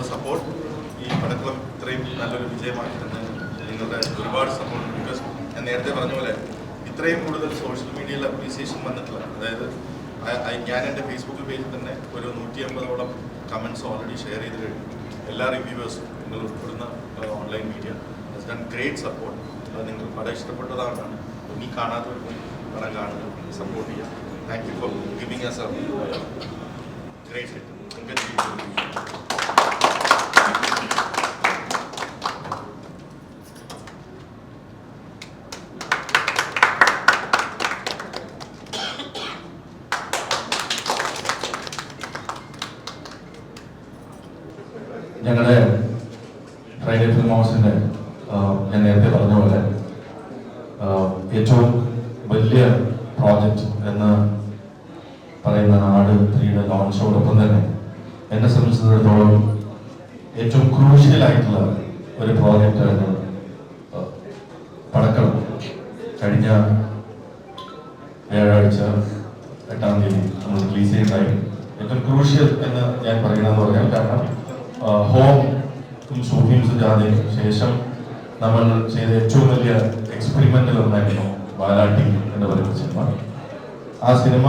The support. ഈ പടക്കളം ഇത്രയും നല്ലൊരു വിജയമാക്കി തന്നെ നിങ്ങളുടെ ഒരുപാട് സപ്പോർട്ട്. ബിക്കോസ് ഞാൻ നേരത്തെ പറഞ്ഞ പോലെ ഇത്രയും കൂടുതൽ സോഷ്യൽ മീഡിയയിൽ അപ്രീസിയേഷൻ വന്നിട്ടില്ല. അതായത് ഞാൻ എൻ്റെ ഫേസ്ബുക്ക് പേജിൽ തന്നെ ഒരു 150ഓളം കമൻറ്റ്സ് ഓൾറെഡി ഷെയർ ചെയ്ത് കഴിഞ്ഞു. എല്ലാ റിവ്യൂവേഴ്സും നിങ്ങൾ ഉൾപ്പെടുന്ന online media has done great support. നിങ്ങൾ പടം ഇഷ്ടപ്പെട്ടതാണ്. ഇനി കാണാത്തവർക്ക് പടം കാണുക, സപ്പോർട്ട് ചെയ്യുക. Thank you for giving us a great hit. ഞങ്ങളുടെ ഫ്രൈഡേ ഫിലിം ഹൗസിൻ്റെ ഞാൻ നേരത്തെ പറഞ്ഞ പോലെ ഏറ്റവും വലിയ പ്രോജക്റ്റ് എന്ന് പറയുന്ന നാട് 3യുടെ ലോഞ്ചോടൊപ്പം തന്നെ എന്നെ സംബന്ധിച്ചിടത്തോളം ഏറ്റവും ക്രൂഷ്യലായിട്ടുള്ള ഒരു പ്രോജക്റ്റാണ് പടക്കളം. കഴിഞ്ഞ വ്യാഴാഴ്ച 8-ാം തീയതി നമ്മൾ റിലീസ് ചെയ്യുന്നതായി. ഏറ്റവും ക്രൂഷ്യൽ എന്ന് ഞാൻ പറയണമെന്ന് പറഞ്ഞാൽ കാരണം ഹോം സൂഫിയും സുജാതയും ശേഷം നമ്മൾ ചെയ്ത ഏറ്റവും വലിയ എക്സ്പെരിമെന്റിൽ ഒന്നായിരുന്നു വാലാട്ടി എന്ന് പറയുന്ന സിനിമ. ആ സിനിമ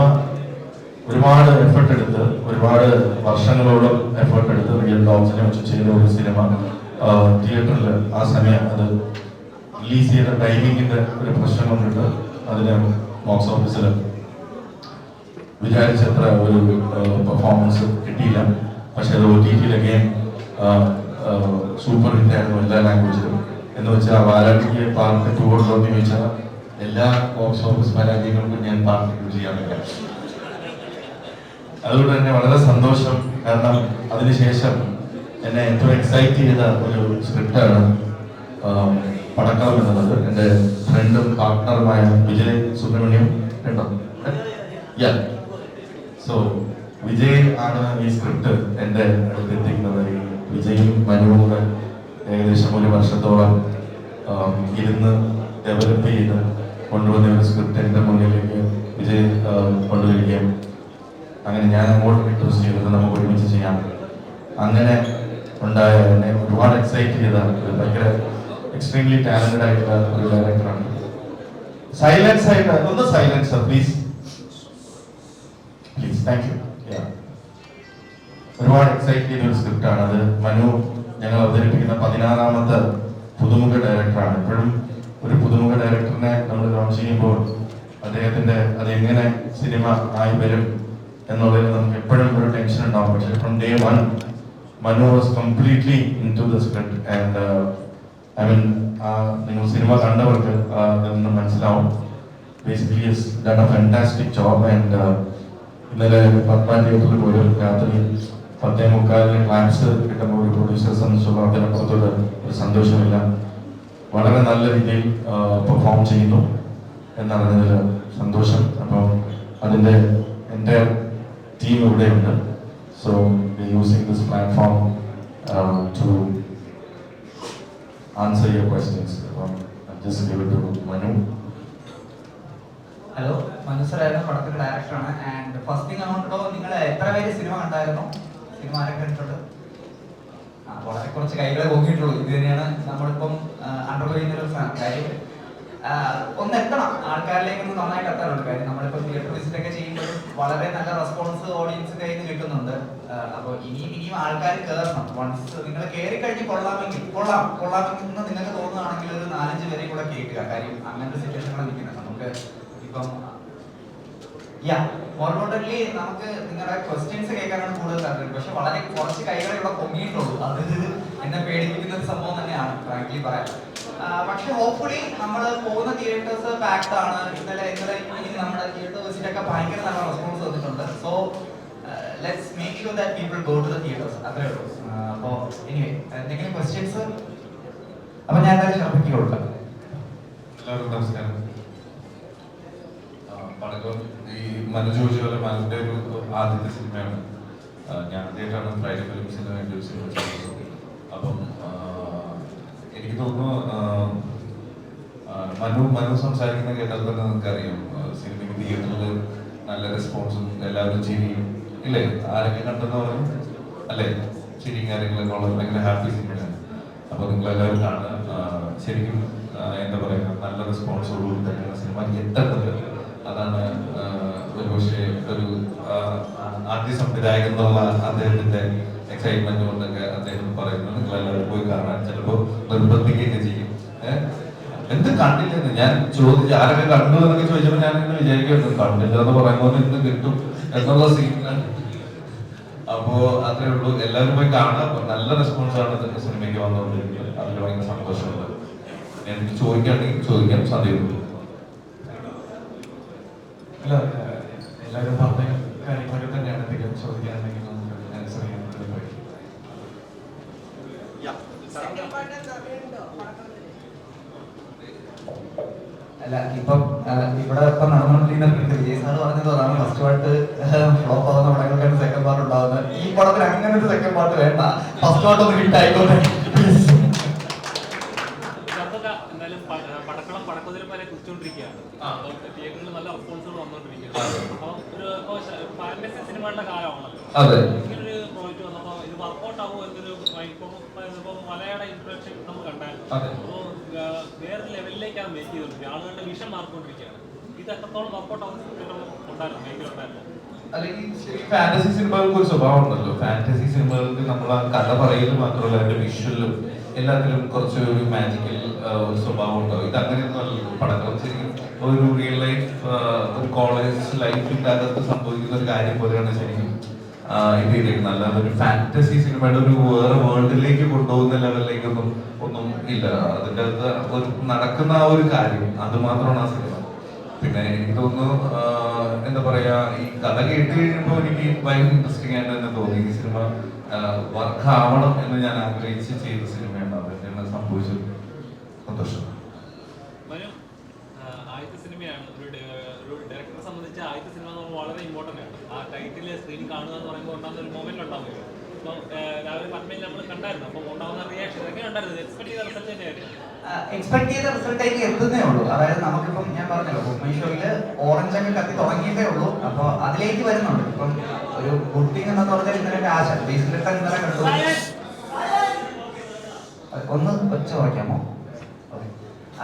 ഒരുപാട് എഫേർട്ട് എടുത്ത്, ഒരുപാട് വർഷങ്ങളോളം എഫേർട്ട് എടുത്ത് റിയൽ ഡോഗ്സിനെ വെച്ച് ചെയ്ത ഒരു സിനിമ തിയേറ്ററിൽ ആ സമയം അത് റിലീസ് ചെയ്ത ടൈമിങ്ങിന്റെ ഒരു പ്രശ്നം കൊണ്ടിട്ട് അതിന് ബോക്സ് ഓഫീസിൽ വിചാരിച്ചത്ര ഒരു പെർഫോമൻസ് കിട്ടിയില്ല. പക്ഷെ അത് OTT അഗെയിൻ സൂപ്പർ ഹിറ്റ് ആയിരുന്നു എല്ലാ ലാംഗ്വേജിലും. എന്ന് വെച്ചാൽ വാലാട്ടിക്ക് പാർട്ട് 2 കൊണ്ടുവന്ന് ചോദിച്ചാൽ എല്ലാ ബോക്സ് ഓഫീസ് പരാജയങ്ങൾക്കും ഞാൻ പാർട്ട് ചെയ്യാൻ പറ്റാം. അതുകൊണ്ട് തന്നെ വളരെ സന്തോഷം. കാരണം അതിനുശേഷം എന്നെ ഏറ്റവും എക്സൈറ്റ് ചെയ്ത ഒരു സ്ക്രിപ്റ്റാണ് പടക്കളം എന്നുള്ളത്. എൻ്റെ ഫ്രണ്ടും പാർട്ട്ണറുമായ വിജയ് സുബ്രഹ്മണ്യം ഉണ്ടോ? സോ വിജയ് ആണ് ഈ സ്ക്രിപ്റ്റ് എൻ്റെ അടുത്ത് എത്തിക്കുന്നത്. വിജയും മനുവും കൂടെ ഏകദേശം 1 വർഷത്തോളം ഇരുന്ന് ഡെവലപ്പ് ചെയ്ത് കൊണ്ടുവന്ന ഒരു സ്ക്രിപ്റ്റ് എൻ്റെ മുന്നിലേക്ക് വിജയ് കൊണ്ടുവരികയും അങ്ങനെ ഞാൻ അങ്ങോട്ട് റിക്വസ്റ്റ് ചെയ്തത് നമുക്ക് ഒരുമിച്ച് ചെയ്യാം. അങ്ങനെ ഉണ്ടായ എന്നെ ഒരുപാട് എക്സൈറ്റ് ചെയ്ത ഒരു ഭയങ്കര എക്സ്ട്രീംലി ടാലന്റഡ് ആയിട്ടുള്ള ഒരു ഡയറക്ടറാണ്. സൈലൻസ് ആയിട്ട് ഒന്ന് silence please please. Thank you. ഒരുപാട് എക്സൈറ്റ് ചെയ്ത ഒരു സ്ക്രിപ്റ്റാണ് അത്. മനു ഞങ്ങൾ അവതരിപ്പിക്കുന്ന 16ാമത്തെ പുതുമുഖ ഡയറക്ടറാണ്. എപ്പോഴും ഒരു പുതുമുഖ ഡയറക്ടറിനെ നമ്മൾ ലോഞ്ച് ചെയ്യുമ്പോൾ അദ്ദേഹത്തിന്റെ അത് എങ്ങനെ സിനിമ ആയി വരും എന്നുള്ളതിൽ നമുക്ക് എപ്പോഴും ഒരു ടെൻഷൻ ഉണ്ടാവും. പക്ഷേ from day 1 Manu was completely into the script and I mean നിങ്ങൾ സിനിമ കണ്ടവർക്ക് അതൊന്ന് മനസ്സിലാവും. Basically is done a fantastic job. And ഇന്നലെ പത്മ തിയേറ്ററിൽ പോലും രാത്രി 10:45 ക്ലാപ്സ് കിട്ടുമ്പോൾ ഒരു പ്രൊഡ്യൂസറെ സംബന്ധിച്ചുള്ള അതിനപ്പുറത്തോട് ഒരു സന്തോഷമില്ല. വളരെ നല്ല രീതിയിൽ പെർഫോം ചെയ്യുന്നു എന്നറിഞ്ഞതിൽ സന്തോഷം. അപ്പോൾ അതിൻ്റെ എൻ്റെ ടീം ഇവിടെയുണ്ട്. So using this platform to answer your questions. Just give it to Manu. Hello, Manu സാറായിരുന്നു പടത്തിന്റെ ഡയറക്ടറാണ്. ആൻഡ് ഫസ്റ്റ് തിങ് അങ്ങോട്ടോ, നിങ്ങൾ എത്ര പേര് സിനിമ കണ്ടായിരുന്നു? സിനിമ ആരൊക്കെ കണ്ടിട്ടുണ്ട്? വളരെ കുറച്ച് കൈകളെ പൊങ്ങിയിട്ടുള്ളൂ. ഇത് തന്നെയാണ് നമ്മളിപ്പം അണ്ടർഗോ ചെയ്യുന്നൊരു കാര്യം. ഒന്ന് എത്തണം, ആൾക്കാരിലേക്കൊന്ന് നന്നായിട്ട് എത്താറുണ്ട്. കാര്യം നമ്മളിപ്പോൾ തിയേറ്റർ വിസിറ്റ് ഒക്കെ ചെയ്യുമ്പോൾ വളരെ നല്ല റെസ്പോൺസ് ഓഡിയൻസ് കയ്യിൽ നിന്ന് കിട്ടുന്നുണ്ട്. അപ്പോൾ ഇനിയും ആൾക്കാർ കയറണം. വൺസ് നിങ്ങൾ കയറി കഴിഞ്ഞ് കൊള്ളാമെന്ന് നിങ്ങൾക്ക് തോന്നുകയാണെങ്കിൽ ഒരു 4-5 പേരെയും കൂടെ കേൾക്കുക. കാര്യം അങ്ങനത്തെ സിറ്റുവേഷനാണ് നിൽക്കുന്നത്. നമുക്ക് ഇപ്പം മോർമോട്ടലി നമുക്ക് നിങ്ങളുടെ ക്വസ്റ്റ്യൻസ് കേൾക്കാനാണ് കൂടുതൽ താല്പര്യം. പക്ഷെ വളരെ കുറച്ച് കൈകളെ ഇവിടെ പൊങ്ങിയിട്ടുള്ളൂ. അത് എന്നെ പേടിപ്പിക്കുന്ന ഒരു സംഭവം തന്നെയാണ് ഫ്രാങ്ക്ലി പറയാൻ. പക്ഷെ ഹോപ്പ്ഫുള്ളി നമ്മൾ പോകുന്ന തിയേറ്റേഴ്സ് പാക്ഡ് ആണ്. ഇന്നലെ നമ്മുടെ തിയേറ്റർ വിസിറ്റ് ഒക്കെ ഭയങ്കര നല്ല റെസ്പോൺസ് വന്നിട്ടുണ്ട്. So let's make sure that people go to the theatres. അത്രേ ഉള്ളൂ. അപ്പോൾ എനിവേ എന്തെങ്കിലും ക്വസ്റ്റ്യൻസ്? അപ്പോൾ ഞാൻ എന്തായാലും ഷർഫിക്ക് കൊടുക്കാം. എല്ലാവർക്കും നമസ്കാരം. പടക്കം ഈ മനു ചോദിച്ച പോലെ മനുവിൻ്റെ ഒരു ആദ്യത്തെ സിനിമയാണ്. ഞാൻ ആദ്യമായിട്ടാണ് ഫ്രൈഡേ ഫിലിംസിന് വേണ്ടി ഒരു സിനിമ ചെയ്യുന്നത്. അപ്പം എനിക്ക് തോന്നുന്നു മനു സംസാരിക്കുന്ന കേട്ടാൽ തന്നെ നമുക്കറിയാം സിനിമയ്ക്ക് തിയേറ്ററിൽ നല്ല റെസ്പോൺസും എല്ലാവരും ചിരിയും ഇല്ലേ? ആരൊക്കെ കണ്ടെന്ന് പറയും അല്ലേ? ചിരിയും കാര്യങ്ങളൊക്കെ ഉള്ളത് ഭയങ്കര ഹാപ്പി സിനിമയാണ്. അപ്പോൾ നിങ്ങളെല്ലാവരും കാണുക. ശരിക്കും എന്താ പറയുക, നല്ല റെസ്പോൺസോടുകൂടി തന്നെയാണ് സിനിമ എത്തേണ്ടത്. അതാണ് ഒരുപക്ഷെ ഒരു ആദ്യ സംവിധായകൻ എന്നുള്ള അദ്ദേഹത്തിന്റെ എക്സൈറ്റ്മെന്റ് കൊണ്ടൊക്കെ അദ്ദേഹം പറയുന്നത്. നിങ്ങളെല്ലാവരും പോയി കാണാൻ ചിലപ്പോൾ നിർബന്ധിക്കുകയൊക്കെ ചെയ്യും. എന്ത് കണ്ടില്ലെന്ന് ഞാൻ ചോദിച്ചു, ആരൊക്കെ കണ്ടു എന്നൊക്കെ ചോദിച്ചപ്പോൾ ഞാൻ ഇങ്ങനെ വിചാരിക്കുന്നു, കണ്ടില്ല എന്ന് പറയുമ്പോൾ ഇന്ന് കിട്ടും എന്നുള്ള സീനാണ്. അപ്പോ അത്രേ ഉള്ളൂ. എല്ലാവരും പോയി കാണാം. നല്ല റെസ്പോൺസാണ് സിനിമയ്ക്ക് വന്നുകൊണ്ടിരിക്കുന്നത്. അതിൽ ഭയങ്കര സന്തോഷമുണ്ട്. എനിക്ക് ചോദിക്കുകയാണെങ്കിൽ ചോദിക്കാൻ സാധ്യതയുള്ളൂ. അല്ല, എല്ലാവരും പറഞ്ഞ കാര്യങ്ങളൊക്കെ തന്നെയാണ്. എന്തെങ്കിലും ചോദിക്കാനുണ്ടെങ്കിൽ നമുക്ക് ആൻസർ ചെയ്യാൻ പറ്റും. അല്ല, ഇപ്പം ഇവിടെ ഇപ്പം നടന്നുകൊണ്ടിരിക്കുന്ന വിജയ് സാറ് പറഞ്ഞത് അതാണ്, ഫസ്റ്റ് പാർട്ട് ഫ്ലോപ്പ് ആവുന്ന പടങ്ങൾക്കാണ് സെക്കൻഡ് പാർട്ട് ഉണ്ടാവുന്നത്. ഈ പടത്തിൽ അങ്ങനെ ഒരു സെക്കൻഡ് പാർട്ട് വേണ്ട, ഫസ്റ്റ് പാർട്ട് ഒന്ന് ഹിറ്റ് ആയിക്കോട്ടെ. എന്തായാലും പടക്കളം പടക്കത്തിലും വരെ കുറിച്ചുകൊണ്ടിരിക്കുകയാണ്. തിയേറ്ററിൽ നല്ല റെസ്പോൺസുകൾ വന്നുകൊണ്ടിരിക്കുകയാണ്. അപ്പം ഒരു ഫാന്റസി സിനിമകളുടെ കാലമാണല്ലോ. ഇങ്ങനൊരു പ്രോജക്റ്റ് വന്നപ്പോൾ ഇത് വർക്കൗട്ട് ആവുമോ എന്നൊരു ഇപ്പം മലയാളം ഇൻട്രൊഡക്ഷൻ നമ്മൾ കണ്ടായിരുന്നു. അപ്പോൾ വേറെ ലെവലിലേക്കാണ് മേക്ക് ചെയ്തുകൊണ്ടിരിക്കുക. ആളുകളുടെ വിഷൻ മാറിക്കൊണ്ടിരിക്കുകയാണ്. ഇത് എത്രത്തോളം വർക്കൗട്ട് ആവുന്ന ഉണ്ടായിരുന്നു, മേക്കിലുണ്ടായിരുന്നു? അല്ലെങ്കിൽ ഫാന്റസി സിനിമകൾക്ക് ഒരു സ്വഭാവം ഉണ്ടല്ലോ. ഫാന്റസി സിനിമകൾക്ക് നമ്മൾ ആ കഥ പറയുന്നത് മാത്രമല്ല, അതിന്റെ വിഷ്വലും എല്ലാത്തിലും കുറച്ച് ഒരു മാജിക്കൽ ഒരു സ്വഭാവം ഉണ്ടാവും. ഇത് അങ്ങനെയൊന്നും അല്ലല്ലോ. പടക്കം ശരിക്കും ഒരു റിയൽ ലൈഫ്, ഒരു കോളേജ് ലൈഫിന്റെ അകത്ത് സംഭവിക്കുന്ന ഒരു കാര്യം പോലെയാണ് ശരിക്കും ഇത് ചെയ്തിരിക്കുന്നത്. അല്ലാതെ ഒരു ഫാന്റസി സിനിമയുടെ ഒരു വേറെ വേൾഡിലേക്ക് കൊണ്ടുപോകുന്ന ലെവലിലേക്കൊന്നും ഒന്നും ഇല്ല. അതിൻ്റെ അകത്ത് ഒരു നടക്കുന്ന ആ ഒരു കാര്യം അത് മാത്രമാണ് ആ സിനിമ. പിന്നെ എനിക്ക് തോന്നുന്നു എന്താ പറയാ, ഈ കഥ കേട്ട് കഴിഞ്ഞപ്പോൾ എനിക്ക് ഭയങ്കര ഇൻട്രസ്റ്റിംഗ് ആയിട്ട് തന്നെ തോന്നി. ഈ സിനിമ വർക്ക് ആവണം എന്ന് ഞാൻ ആഗ്രഹിച്ച് ചെയ്ത സിനിമയാണ്. അതെന്നാണ് സംഭവിച്ചത്. സന്തോഷം. ആദ്യത്തെ സിനിമയാണ് ഒരു ഡയറക്ടറെ സംബന്ധിച്ച് ആദ്യത്തെ സിനിമ എന്ന് പറയുമ്പോൾ വളരെ ഇമ്പോർട്ടൻ്റ് ആണ്. ആ ടൈറ്റിൽ സ്ക്രീൻ കാണുക എന്ന് പറയുമ്പോൾ ഉണ്ടാകുന്ന ഒരു മൊമെന്റ് ഉണ്ടാവുമല്ലോ. അപ്പോൾ രാവിലെ പത്മയിൽ നമ്മൾ കണ്ടായിരുന്നു. അപ്പോൾ ഉണ്ടാകുന്ന റിയാക്ഷൻ എങ്ങനെ ഉണ്ടായിരുന്നു? എക്സ്പെക്ട് ചെയ്ത റിസൾട്ട് തന്നെയായിരുന്നു. എക്സ്പെക്ട് ചെയ്ത റിസൾട്ടേക്ക് എത്തുന്നേ ഉള്ളൂ. അതായത് നമുക്കിപ്പം ഞാൻ പറഞ്ഞല്ലോ, ഷോയില് ഓറഞ്ച് ഒക്കെ കത്തി തുടങ്ങിയിട്ടേ ഉള്ളൂ. അപ്പോൾ അതിലേക്ക് വരുന്നുണ്ട്. ഇപ്പം ഒരു ഗുഡ് തിങ് എന്ന് പറഞ്ഞാൽ ഇന്നലെ ഒരു ആശ ബേസിലിട്ട് ഇന്നലെ കണ്ടു. ഒന്ന് വെച്ച് കുറയ്ക്കാമോ?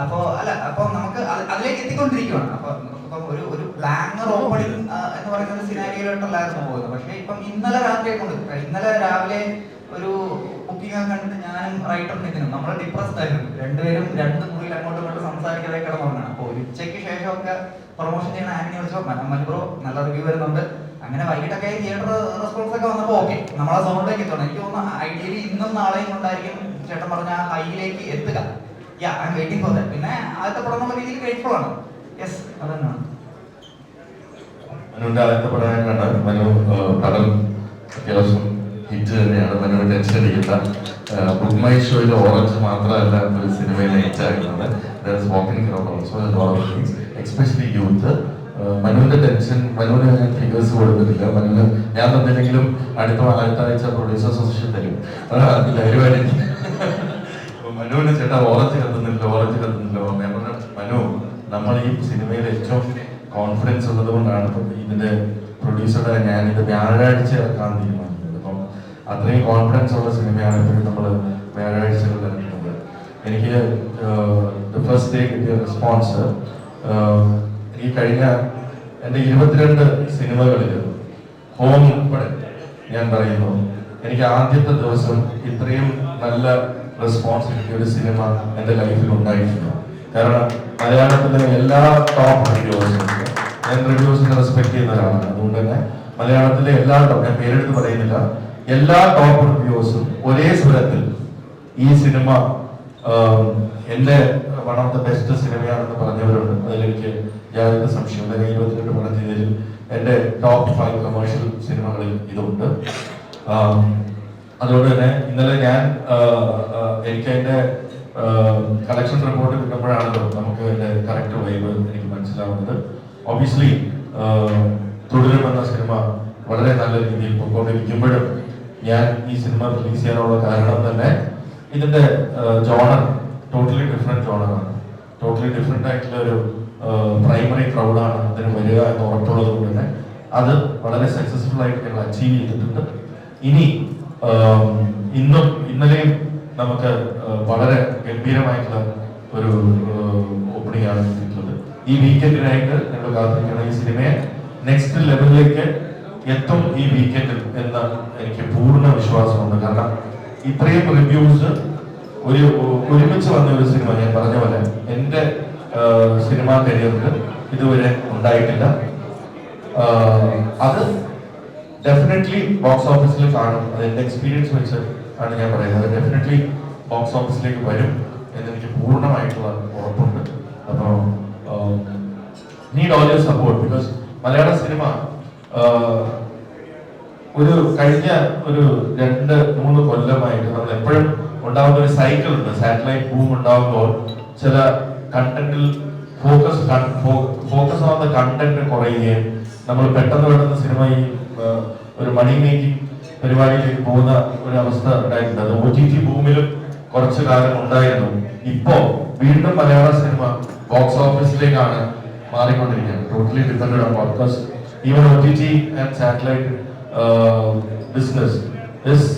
അപ്പോ അല്ല, അപ്പൊ നമുക്ക് അതിലേക്ക് എത്തിക്കൊണ്ടിരിക്കുകയാണ്. അപ്പൊ ഇപ്പം ഒരു ബ്ലാങ്കർ ഓപ്പണിംഗ് എന്ന് പറയുന്ന സിനാരിയിലോട്ടല്ലായിരുന്നു പോകുന്നത്. പക്ഷെ ഇപ്പം ഇന്നലെ രാത്രിയെ കൊണ്ട് ഇന്നലെ രാവിലെ ഒരു ബുക്കിംഗ് ഒക്കെ കണ്ടിട്ട് ഞാനും റൈറ്ററും നിൽക്കുന്നു. നമ്മൾ ഡിപ്രസ്ഡ് ആയിരുന്നു. രണ്ടുപേരും രണ്ട് മുറിയിൽ അങ്ങോട്ടും ഇങ്ങോട്ടും സംസാരിക്കാതെ കിടന്നുകൊണ്ടാണ്. അപ്പോൾ ഒരു ഉച്ചയ്ക്ക് ശേഷമൊക്കെ പ്രൊമോഷൻ ചെയ്യുന്ന ആനിനെ വിളിച്ചോ മൽബ്രോ നല്ല റിവ്യൂ വരുന്നുണ്ട്. അങ്ങനെ വൈകിട്ടൊക്കെ തിയേറ്റർ റെസ്പോൺസ് ഒക്കെ വന്നപ്പോൾ ഓക്കെ, നമ്മളെ സോണിലേക്ക് എത്തണം. എനിക്ക് തോന്നുന്നു ഐഡിയലി ഇന്നും നാളെയും കൊണ്ടായിരിക്കും ചേട്ടൻ പറഞ്ഞ ആ ഹൈയിലേക്ക് എത്തുക. Waiting for that. പിന്നെ ആദ്യത്തെ പടം എന്നുള്ള രീതിയിൽ ഗ്രേറ്റ്ഫുൾ ആണ്. യെസ്, അതന്നെയാണ്. മനുവിന്റെ ആദ്യത്തെ പടം കണ്ട മനു പടം അത്യാവശ്യം ഹിറ്റ് തന്നെയാണ്. മനു ടെൻഷൻ അടിക്കണ്ട. ബുക്ക് മൈ ഷോയിൽ ഓറഞ്ച് മാത്രമല്ല ഒരു സിനിമയിൽ ഹിറ്റ് ആകുന്നത്. Especially youth. മനുവിന്റെ ടെൻഷൻ, മനുവിന് ഞാൻ ഫിഗേഴ്സ് കൊടുക്കുന്നില്ല. മനുവിന് ഞാൻ തന്നില്ലെങ്കിലും അടുത്ത ആഴ്ച പ്രൊഡ്യൂസർ അസോസിയേഷൻ തരും. ധൈര്യമായിട്ട് മനുവിന് ചേട്ടാ ഓറഞ്ച് കത്തുന്നില്ല ഞാൻ പറഞ്ഞ മനു, നമ്മൾ ഈ സിനിമയിൽ ഏറ്റവും കോൺഫിഡൻസ് ഉള്ളത് കൊണ്ടാണ് ഇപ്പം ഇതിന്റെ പ്രൊഡ്യൂസറുടെ ഞാനിത് വ്യാഴാഴ്ച ഇറക്കാൻ തീരുമാനിക്കുന്നത്. അപ്പം അത്രയും കോൺഫിഡൻസ് ഉള്ള സിനിമയാണ് ഇപ്പോഴും നമ്മൾ വ്യാഴാഴ്ചകളിൽ ഇറക്കുന്നത്. എനിക്ക് ഫസ്റ്റ് ഡേ കിട്ടിയ റെസ്പോൺസ്, ഈ കഴിഞ്ഞ എൻ്റെ 22 സിനിമകളിൽ ഹോം ഉൾപ്പെടെ ഞാൻ പറയുന്നു, എനിക്ക് ആദ്യത്തെ ദിവസം ഇത്രയും നല്ല റെസ്പോൺസ് കിട്ടിയ ഒരു സിനിമ എൻ്റെ ലൈഫിൽ ഉണ്ടായിട്ടില്ല. കാരണം മലയാളത്തിലെ എല്ലാ ടോപ്പ് റിവ്യൂസും, ഞാൻ റിവ്യൂസിനെ റെസ്പെക്ട് ചെയ്യുന്ന ഒരാളാണ്. അതുകൊണ്ട് തന്നെ മലയാളത്തിലെ എല്ലാ ടോപ്പ്, ഞാൻ പേരെടുത്ത് പറയുന്നില്ല, എല്ലാ ടോപ്പ് റിവ്യൂസും ഒരേ സ്വരത്തിൽ ഈ സിനിമ എൻ്റെ വൺ ഓഫ് ദ ബെസ്റ്റ് സിനിമയാണെന്ന് പറഞ്ഞവരുണ്ട്. അതിലെനിക്ക് യാതൊരു സംശയമില്ല. 22 പടം ചെയ്തതിൽ എൻ്റെ ടോപ്പ് 5 കമേഴ്ഷ്യൽ സിനിമകളിൽ ഇതുണ്ട്. അതുകൊണ്ട് തന്നെ ഇന്നലെ ഞാൻ എനിക്ക് അതിൻ്റെ കളക്ഷൻ റിപ്പോർട്ട് കിട്ടുമ്പോഴാണല്ലോ നമുക്ക് അതിൻ്റെ കറക്റ്റ് വൈബ് എനിക്ക് മനസ്സിലാവുന്നത്. ഒബിയസ്ലി തുടരും എന്ന സിനിമ വളരെ നല്ല രീതിയിൽ പോയിക്കൊണ്ടിരിക്കുമ്പോഴും ഞാൻ ഈ സിനിമ റിലീസ് ചെയ്യാനുള്ള കാരണം തന്നെ ഇതിൻ്റെ ജോണർ ടോട്ടലി ഡിഫറെൻറ്റ് ജോണറാണ്. ടോട്ടലി ഡിഫറെൻ്റ് ആയിട്ടുള്ള ഒരു പ്രൈമറി ക്രൗഡാണ് അതിന് വരിക എന്ന് ഉറപ്പുള്ളത് കൊണ്ട് തന്നെ അത് വളരെ സക്സസ്ഫുൾ ആയിട്ട് ഞങ്ങൾ അച്ചീവ് ചെയ്തിട്ടുണ്ട്. ഇനി ഇന്നലെയും നമുക്ക് വളരെ ഗംഭീരമായിട്ടുള്ള ഒരു ഓപ്പണിംഗ് ആണ് കിട്ടിയിട്ടുള്ളത്. ഈ വീക്കെൻഡിനായിട്ട് ഞങ്ങൾ കാത്തിരിക്കുന്ന ഈ സിനിമയെ നെക്സ്റ്റ് ലെവലിലേക്ക് എത്തും ഈ വീക്കെൻഡിൽ എന്ന് എനിക്ക് പൂർണ്ണ വിശ്വാസമുണ്ട്. കാരണം ഇത്രയും റിവ്യൂസ് ഒരുമിച്ച് വന്ന ഒരു സിനിമ ഞാൻ പറഞ്ഞ പോലെ എൻ്റെ സിനിമാ കരിയറിൽ ഇതുവരെ ഉണ്ടായിട്ടില്ല. അത് ഡെഫിനറ്റ്ലി ബോക്സ് ഓഫീസിൽ കാണും. അത് എൻ്റെ എക്സ്പീരിയൻസ് വെച്ച് ആണ് ഞാൻ പറയുന്നത്. ഡെഫിനറ്റ്ലി ബോക്സ് ഓഫീസിലേക്ക് വരും എന്നെനിക്ക് പൂർണ്ണമായിട്ടുള്ള ഉറപ്പുണ്ട്. അപ്പോൾ need all your support. Because Malayala cinema ഒരു കഴിഞ്ഞ ഒരു 2-3 കൊല്ലമായിട്ട് നമ്മൾ എപ്പോഴും ഉണ്ടാകുന്ന ഒരു സൈക്കിൾ ഉണ്ട്. സാറ്റലൈറ്റ് ബൂം ഉണ്ടാകുമ്പോൾ ചില കണ്ടന്റിൽ ഫോക്കസ് ആവുന്ന കണ്ടന്റ് കുറയുകയും നമ്മൾ പെട്ടെന്ന് സിനിമ ഈ ഒരു മണി മേക്കിംഗ് പരിപാടിയിലേക്ക് പോകുന്ന ഒരു അവസ്ഥ ഉണ്ടായിട്ടുണ്ട്. അത് OTT ബൂമിലും കുറച്ചു കാലം ഉണ്ടായിരുന്നു. ഇപ്പോ വീണ്ടും മലയാള സിനിമ ബോക്സ് ഓഫീസിലേക്കാണ് മാറിക്കൊണ്ടിരിക്കുകയാണ്. Totally depended on because even OTT and satellite business is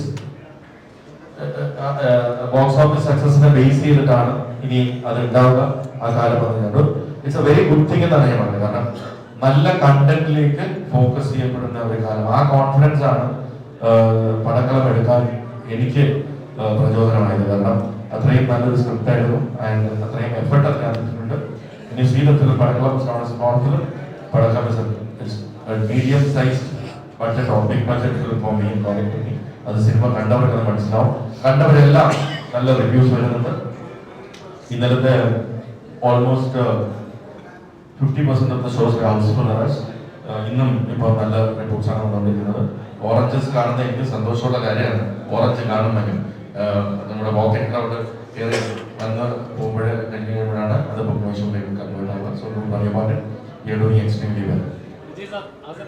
box office സക്സസിനെ ബേസ് ചെയ്തിട്ടാണ് ഇനി അത് ഉണ്ടാവുക. ആ കാലം പറഞ്ഞത് it's a very good thing എന്നാണ് ഞാൻ പറഞ്ഞത്. കാരണം നല്ല കണ്ടന്റിലേക്ക് ഫോക്കസ് ചെയ്യപ്പെടുന്ന ഒരു കാലം. ആ കോൺഫിഡൻസ് ആണ് പടക്കളം എടുക്കാൻ എനിക്ക് പ്രചോദനമായത്. കാരണം അത്രയും നല്ലൊരു സ്ക്രിപ്റ്റ് ആയിരുന്നു ആൻഡ് അത്രയും എഫർട്ട് അതിനകത്തിട്ടുണ്ട്. ഇനി സീതത്തിൽ പടക്കളം കോൺഫിഡൻസ് പടക്കം medium size budget or big budget film for me college. അത് സിനിമ കണ്ടവർക്ക് അത് മനസ്സിലാവും. കണ്ടവരെല്ലാം നല്ല റിവ്യൂസ് വരുന്നുണ്ട്. ഇന്നലത്തെ almost 50% of the shows housefull ആണ്. ഇന്നും ഇപ്പോൾ നല്ല റിപ്പോർട്ട്സ് ആണ് വന്നുകൊണ്ടിരിക്കുന്നത്. ഓറഞ്ചസ് കാണുന്ന എനിക്ക് സന്തോഷമുള്ള കാര്യമാണ്. ഓറഞ്ച് കാണുന്നെങ്കിൽ നമ്മുടെ പോക്കറ്റ് ക്രൗഡ് കയറി വന്ന് പോകുമ്പോഴേ കഴിഞ്ഞ് കഴിയുമ്പോഴാണ് അത് പ്രൊമോഷനിലേക്ക് കൺവേർട്ട് ആവുക. So don't worry about it. You are doing extremely well. As A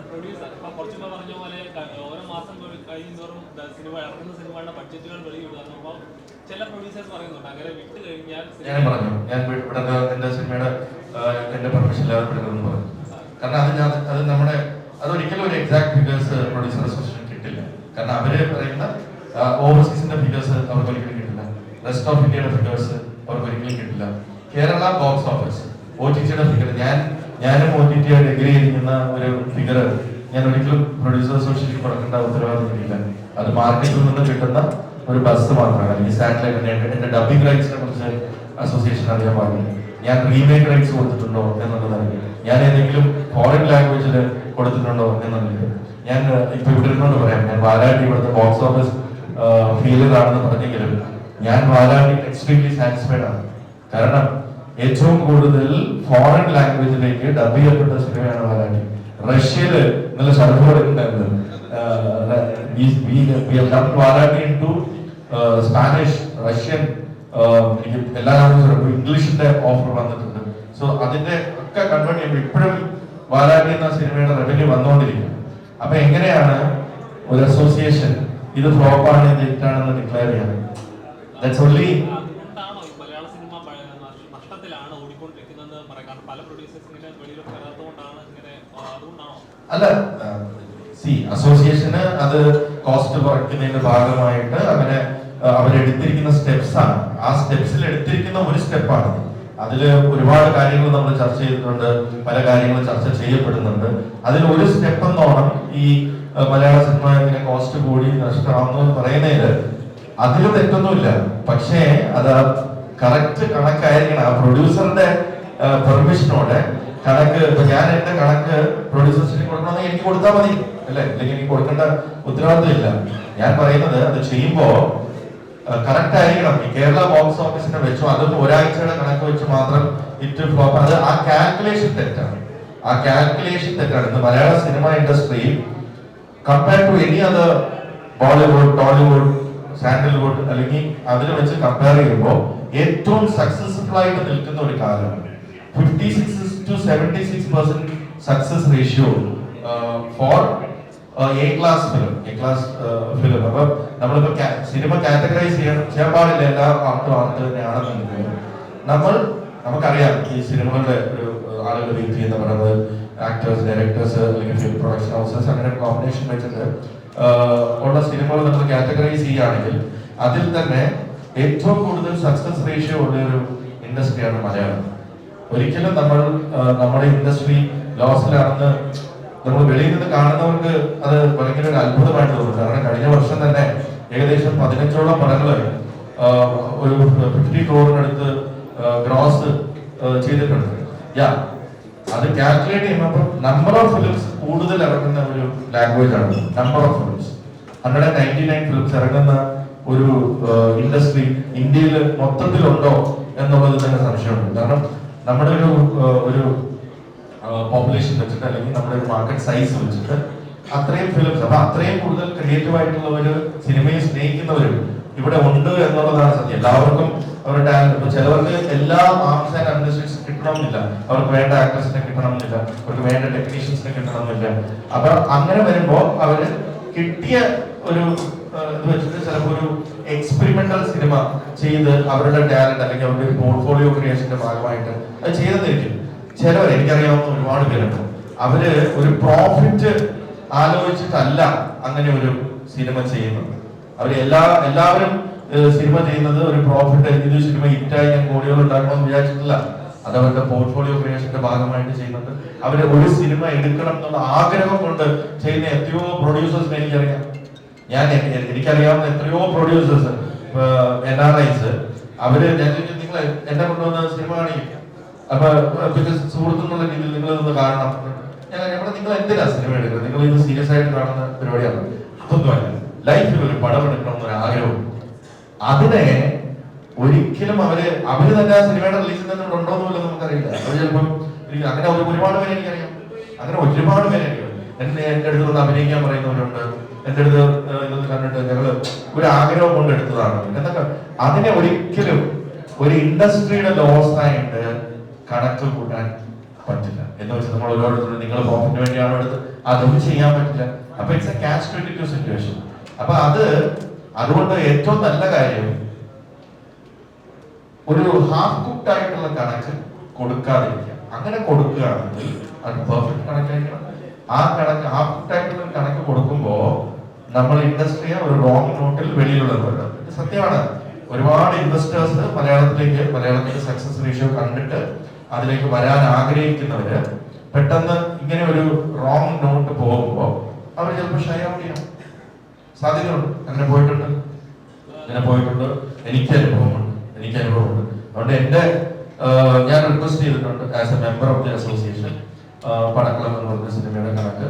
producer ഇപ്പം കുറച്ചുമ്പോ പറഞ്ഞ പോലെ ഓരോ മാസം കഴിയുന്നതോറും സിനിമ ഇറങ്ങുന്ന സിനിമകളുടെ ബഡ്ജറ്റുകൾ വെളിയിടുക. അപ്പോൾ ചില പ്രൊഡ്യൂസേഴ്സ് പറയുന്നുണ്ട് അങ്ങനെ വിട്ട് കഴിഞ്ഞാൽ ഞാൻ പറഞ്ഞു ഞാൻ ഇവിടെ എൻ്റെ സിനിമയുടെ എൻ്റെ പെർമിഷൻ ഇല്ലാതെ വിടുന്നതെന്ന് പറഞ്ഞു. കാരണം അത് നമ്മുടെ അതൊരിക്കലും ഒരു എക്സാക്ട് ഫിഗേഴ്സ് പ്രൊഡ്യൂസർ അസോസിയേഷൻ കിട്ടില്ല. കാരണം അവര് പറയുന്ന ഓവർസീസിന്റെ ഫിഗേഴ്സ് അവർക്ക് ഒരിക്കലും കിട്ടില്ല. റെസ്റ്റ് ഓഫ് ഇന്ത്യയുടെ ഫിഗേഴ്സ് അവർക്ക് ഒരിക്കലും കിട്ടില്ല. കേരള ബോക്സ് ഓഫീസ് OTTയുടെ ഫിഗർ ഞാനും OTT ആയിട്ട് എഗ്രി ചെയ്തിരിക്കുന്ന ഒരു ഫിഗർ ഞാൻ ഒരിക്കലും പ്രൊഡ്യൂസർ അസോസിയേഷൻ കൊടുക്കേണ്ട ഉത്തരവാദിത്തമില്ല. അത് മാർക്കറ്റിൽ നിന്ന് കിട്ടുന്ന ഒരു ബസ് മാത്രമാണ്. അല്ലെങ്കിൽ സാറ്റലൈറ്റ് എന്റെ ഡബിംഗ് റൈറ്റ്സിനെ കുറിച്ച് അസോസിയേഷൻ അറിയാൻ പാടില്ല. ഞാൻ റീമേക്ക് റൈറ്റ്സ് കൊടുത്തിട്ടുണ്ടോ എന്നുള്ളതാണ്. ഞാൻ ഏതെങ്കിലും ഫോറിൻ ലാംഗ്വേജിൽ കൊടുത്തിട്ടുണ്ടോ എന്നുള്ളത് ഞാൻ ഇപ്പൊ ഇവിടെ ഇരുന്നോണ്ട് പറയാം. ഞാൻ വാലാട്ടി ഇവിടുത്തെ ബോക്സ് ഓഫീസ് ഫെയിലിയർ ആണെന്ന് പറഞ്ഞെങ്കിലും ഞാൻ വാലാട്ടി എക്സ്ട്രീംലി സാറ്റിസ്ഫൈഡ് ആണ്. കാരണം ഏറ്റവും കൂടുതൽ ഫോറിൻ ലാംഗ്വേജിലേക്ക് ഡബ് ചെയ്യപ്പെട്ട സിനിമയാണ് വാലാട്ടി. റഷ്യയില് നല്ല ഷർഫ് കൊടുക്കുന്നുണ്ടായിരുന്നു. Valatty into Spanish, Russian, എല്ലാ ലാംഗ്വേജും ഇംഗ്ലീഷിന്റെ ഓഫർ വന്നിട്ടുണ്ട്. സോ അതിന്റെ ഒക്കെ കൺവേർട്ട് ചെയ്യുമ്പോൾ ഇപ്പോഴും വാലാട്ടി എന്ന സിനിമയുടെ റവന്യൂ വന്നുകൊണ്ടിരിക്കും. അപ്പൊ എങ്ങനെയാണ് ഒരു അസോസിയേഷൻ ഇത് ഫ്ലോപ്പാണ് ഇത് ഹിറ്റാണെന്ന് ഡിക്ലെയർ ചെയ്യാൻ? ദാറ്റ്സ് ഓൺലി അല്ല. സി അസോസിയേഷന് അത് കോസ്റ്റ് കുറയ്ക്കുന്നതിന്റെ ഭാഗമായിട്ട് അങ്ങനെ അവരെടുത്തിരിക്കുന്ന സ്റ്റെപ്സ് ആണ്. ആ സ്റ്റെപ്സിൽ എടുത്തിരിക്കുന്ന ഒരു സ്റ്റെപ്പാണ്. അതിൽ ഒരുപാട് കാര്യങ്ങൾ നമ്മൾ ചർച്ച ചെയ്തിട്ടുണ്ട്. പല കാര്യങ്ങളും ചർച്ച ചെയ്യപ്പെടുന്നുണ്ട്. അതിൽ ഒരു സ്റ്റെപ്പ് എന്നോണം ഈ മലയാള സിനിമ ഇങ്ങനെ കോസ്റ്റ് കൂടി നഷ്ടമാണെന്ന് പറയുന്നതിൽ അതിൽ തെറ്റൊന്നുമില്ല. പക്ഷേ അത് കറക്റ്റ് കണക്കായിരിക്കണം. ആ പ്രൊഡ്യൂസറിന്റെ പെർമിഷനോടെ കണക്ക്. ഇപ്പൊ ഞാൻ എന്റെ കണക്ക് പ്രൊഡ്യൂസേഴ്സിന് കൊടുക്കണമെങ്കിൽ എനിക്ക് കൊടുത്താൽ മതി അല്ലെ? അല്ലെങ്കിൽ എനിക്ക് കൊടുക്കേണ്ട ഉത്തരവാദിത്വം ഇല്ല. ഞാൻ പറയുന്നത് അത് ചെയ്യുമ്പോ കറക്റ്റ് ആയിരിക്കണം. ഈ കേരള ബോക്സ് ഓഫീസിനെ വെച്ചോ അതും ഒരാഴ്ചയുടെ കണക്ക് വെച്ച് മാത്രം ഇറ്റ് ഫ്ലോപ്പ്. അത് ആ കാൽക്കുലേഷൻ തെറ്റാണ്. ആ കാൽക്കുലേഷൻ തെറ്റാണ്. ഇന്ന് Malayala cinema industry compare to any other Bollywood, Tollywood, Sandalwood അല്ലെങ്കിൽ അതിനെ വെച്ച് കമ്പയർ ചെയ്യുമ്പോൾ ഏറ്റവും സക്സസ്ഫുൾ ആയിട്ട് നിൽക്കുന്ന ഒരു കാലമാണ്. 56 to 76% success ratio for A class film. അപ്പൊ നമ്മളിപ്പോ സിനിമ കാറ്റഗറൈസ് ചെയ്യാൻ പാടില്ല. എല്ലാ ആർട്ടും ആർട്ട് തന്നെയാണെന്നുണ്ടെങ്കിൽ നമുക്കറിയാം ഈ സിനിമകളുടെ ഒരു ആളുകൾ വെയിറ്റ് ചെയ്യുന്ന പറയുന്നത് ആക്ടേഴ്സ്, ഡയറക്ടേഴ്സ് അല്ലെങ്കിൽ ഫിലിം പ്രൊഡക്ഷൻ ഹൗസസ് അങ്ങനെ കോമ്പിനേഷൻ വെച്ചിട്ട് ഉള്ള സിനിമകൾ നമ്മൾ കാറ്റഗറൈസ് ചെയ്യുകയാണെങ്കിൽ അതിൽ തന്നെ ഏറ്റവും കൂടുതൽ സക്സസ് റേഷ്യോ ഉള്ള ഒരു ഇൻഡസ്ട്രിയാണ് മലയാളം. ഒരിക്കലും നമ്മുടെ ഇൻഡസ്ട്രി ലോസിലാണെന്ന് നമ്മൾ വെളിയിൽ നിന്ന് കാണുന്നവർക്ക് അത് ഭയങ്കര ഒരു അത്ഭുതമായിട്ട് തോന്നും. കാരണം കഴിഞ്ഞ വർഷം തന്നെ ഏകദേശം 15ഓളം പടങ്ങൾ ഒരു 50 crore ഗ്രോസ് ചെയ്തിട്ടുണ്ട്. അത് കാൽക്കുലേറ്റ് ചെയ്യുമ്പോൾ നമ്പർ ഓഫ് ഫിലിംസ് കൂടുതൽ ഇറങ്ങുന്ന ഒരു ലാംഗ്വേജ് ആണ്. നമ്പർ ഓഫ് ഫിലിംസ് 199 ഫിലിംസ് ഇറങ്ങുന്ന ഒരു ഇൻഡസ്ട്രി ഇന്ത്യയിൽ മൊത്തത്തിലുണ്ടോ എന്നുള്ളത് തന്നെ സംശയമുണ്ട്. കാരണം നമ്മുടെ ഒരു പോപ്പുലേഷൻ വെച്ചിട്ട് അല്ലെങ്കിൽ നമ്മുടെ ഒരു മാർക്കറ്റ് സൈസ് വെച്ചിട്ട് അത്രയും ഫിലിംസ്, അപ്പൊ അത്രയും കൂടുതൽ ക്രിയേറ്റീവ് ആയിട്ടുള്ള ഒരു സിനിമയെ സ്നേഹിക്കുന്നവരും ഇവിടെ ഉണ്ട് എന്നുള്ളതാണ് സത്യം. എല്ലാവർക്കും അവരുടെ ടാലന്റ്, ചിലവർക്ക് എല്ലാ ആർട്സ് ആൻഡ് അഡ്മിനിസ്ട്രേഷൻ കിട്ടണമെന്നില്ല, അവർക്ക് വേണ്ട ആക്ടേഴ്സിനെ കിട്ടണമെന്നില്ല, അവർക്ക് വേണ്ട ടെക്നീഷ്യൻസിനെ കിട്ടണമെന്നില്ല. അപ്പൊ അങ്ങനെ വരുമ്പോ അവര് കിട്ടിയ ഒരു ഇത് വെച്ചിട്ട് ചിലപ്പോൾ ഒരു എക്സ്പെരിമെന്റൽ സിനിമ ചെയ്ത് അവരുടെ ടാലന്റ് അല്ലെങ്കിൽ അവരുടെ ഒരു പോർട്ട്ഫോളിയോ ക്രിയേഷന്റെ ഭാഗമായിട്ട് അത് ചെയ്തെന്നിരിക്കും. ചിലവർ, എനിക്കറിയാവുന്ന ഒരുപാട് പേരുണ്ട്, അവര് ഒരു പ്രോഫിറ്റ് ആലോചിച്ചിട്ടല്ല അങ്ങനെ ഒരു സിനിമ ചെയ്യുന്നത്. എല്ലാവരും സിനിമ ചെയ്യുന്നത് ഒരു പ്രോഫിറ്റ്, ഇത് സിനിമ ഹിറ്റായി ഞാൻ കോടികൾ ഉണ്ടാക്കണമെന്ന് വിചാരിച്ചിട്ടില്ല. അത് അവരുടെ പോർട്ട്ഫോളിയോ ക്രിയേഷന്റെ ഭാഗമായിട്ട് ചെയ്യുന്നുണ്ട്. അവര് ഒരു സിനിമ എടുക്കണം എന്നുള്ള ആഗ്രഹം കൊണ്ട് ചെയ്യുന്ന എത്രയോ പ്രൊഡ്യൂസേഴ്സിനെ എനിക്കറിയാം. എനിക്കറിയാവുന്ന എത്രയോ പ്രൊഡ്യൂസേഴ്സ്, NRIs, അവര് നിങ്ങൾ എന്നെ കൊണ്ടുവന്ന സിനിമ കാണിക്കും. അപ്പൊ സുഹൃത്തുക്കളുടെ രീതിയിൽ നിങ്ങൾ ഇതൊന്ന് കാണണം. നിങ്ങൾ എന്തിനാ സിനിമ എടുക്കുന്നത്? നിങ്ങൾ ഇത് സീരിയസ് ആയിട്ട് കാണുന്ന പരിപാടിയാണ്. അതൊന്നുമല്ല, ലൈഫിൽ ഒരു പടം എടുക്കണം എന്നൊരു ആഗ്രഹം. അതിനെ ഒരിക്കലും അവര് തന്നെ ആ സിനിമയുടെ റിലീസിൽ നിന്ന് ഉണ്ടോന്നില്ല നമുക്കറിയില്ല. അവർ ചിലപ്പം അങ്ങനെ ഒരുപാട് പേരെ എനിക്കറിയാം. അങ്ങനെ ഒരുപാട് പേരെ എന്റെ അടുത്ത് വന്ന് അഭിനയിക്കാൻ പറയുന്നവരുണ്ട്. എന്റെ അടുത്ത് ഇതൊന്ന് കണ്ടിട്ട് ഞങ്ങള് ഒരു ആഗ്രഹം കൊണ്ട് എടുത്തതാണ് എന്നൊക്കെ. അതിനെ ഒരിക്കലും ഒരു ഇൻഡസ്ട്രിയുടെ ലോസ് ആയിട്ട് കണക്ക് കൂട്ടാൻ പറ്റില്ല. എന്ന് വെച്ചാൽ നമ്മൾ ഓരോരുത്തരും നിങ്ങൾ പ്രോഫിറ്റിന് വേണ്ടിയാണോ എടുത്ത്, അതും ചെയ്യാൻ പറ്റില്ല. അപ്പൊ ഇറ്റ്സ് എ catch 22 സിറ്റുവേഷൻ. അപ്പൊ അതുകൊണ്ട് ഏറ്റവും നല്ല കാര്യം ഒരു ഹാഫ് കുക്ഡ് ആയിട്ടുള്ള കണക്ക് കൊടുക്കാതിരിക്കുക. അങ്ങനെ കൊടുക്കുകയാണെങ്കിൽ അത് പെർഫെക്റ്റ് കണക്കായിരിക്കണം. ആ കണക്ക് ഹാഫ് കുക്ഡ് ആയിട്ടുള്ള കണക്ക് കൊടുക്കുമ്പോ നമ്മൾ ഇൻഡസ്ട്രിയെ ഒരു റോങ് നോട്ടിൽ വെളിയിലുള്ളവരുണ്ട്. ഇത് സത്യമാണ്. ഒരുപാട് ഇൻവെസ്റ്റേഴ്സ് മലയാളത്തിന്റെ സക്സസ് റേഷ്യോ കണ്ടിട്ട് അതിലേക്ക് വരാൻ ആഗ്രഹിക്കുന്നവര് പെട്ടെന്ന് ഇങ്ങനെ ഒരു റോങ് നോട്ട് പോകുമ്പോ അവർ ചിലപ്പോൾ ഷൈ ഔട്ട് ചെയ്യാം സാധ്യതയുണ്ട്. അങ്ങനെ പോയിട്ടുണ്ട്. എനിക്ക് അനുഭവമുണ്ട്. അതുകൊണ്ട് ഞാൻ റിക്വസ്റ്റ് ചെയ്തിട്ടുണ്ട് as a member of the association, Padakkalam എന്ന് പറഞ്ഞ സിനിമയുടെ കണക്ക്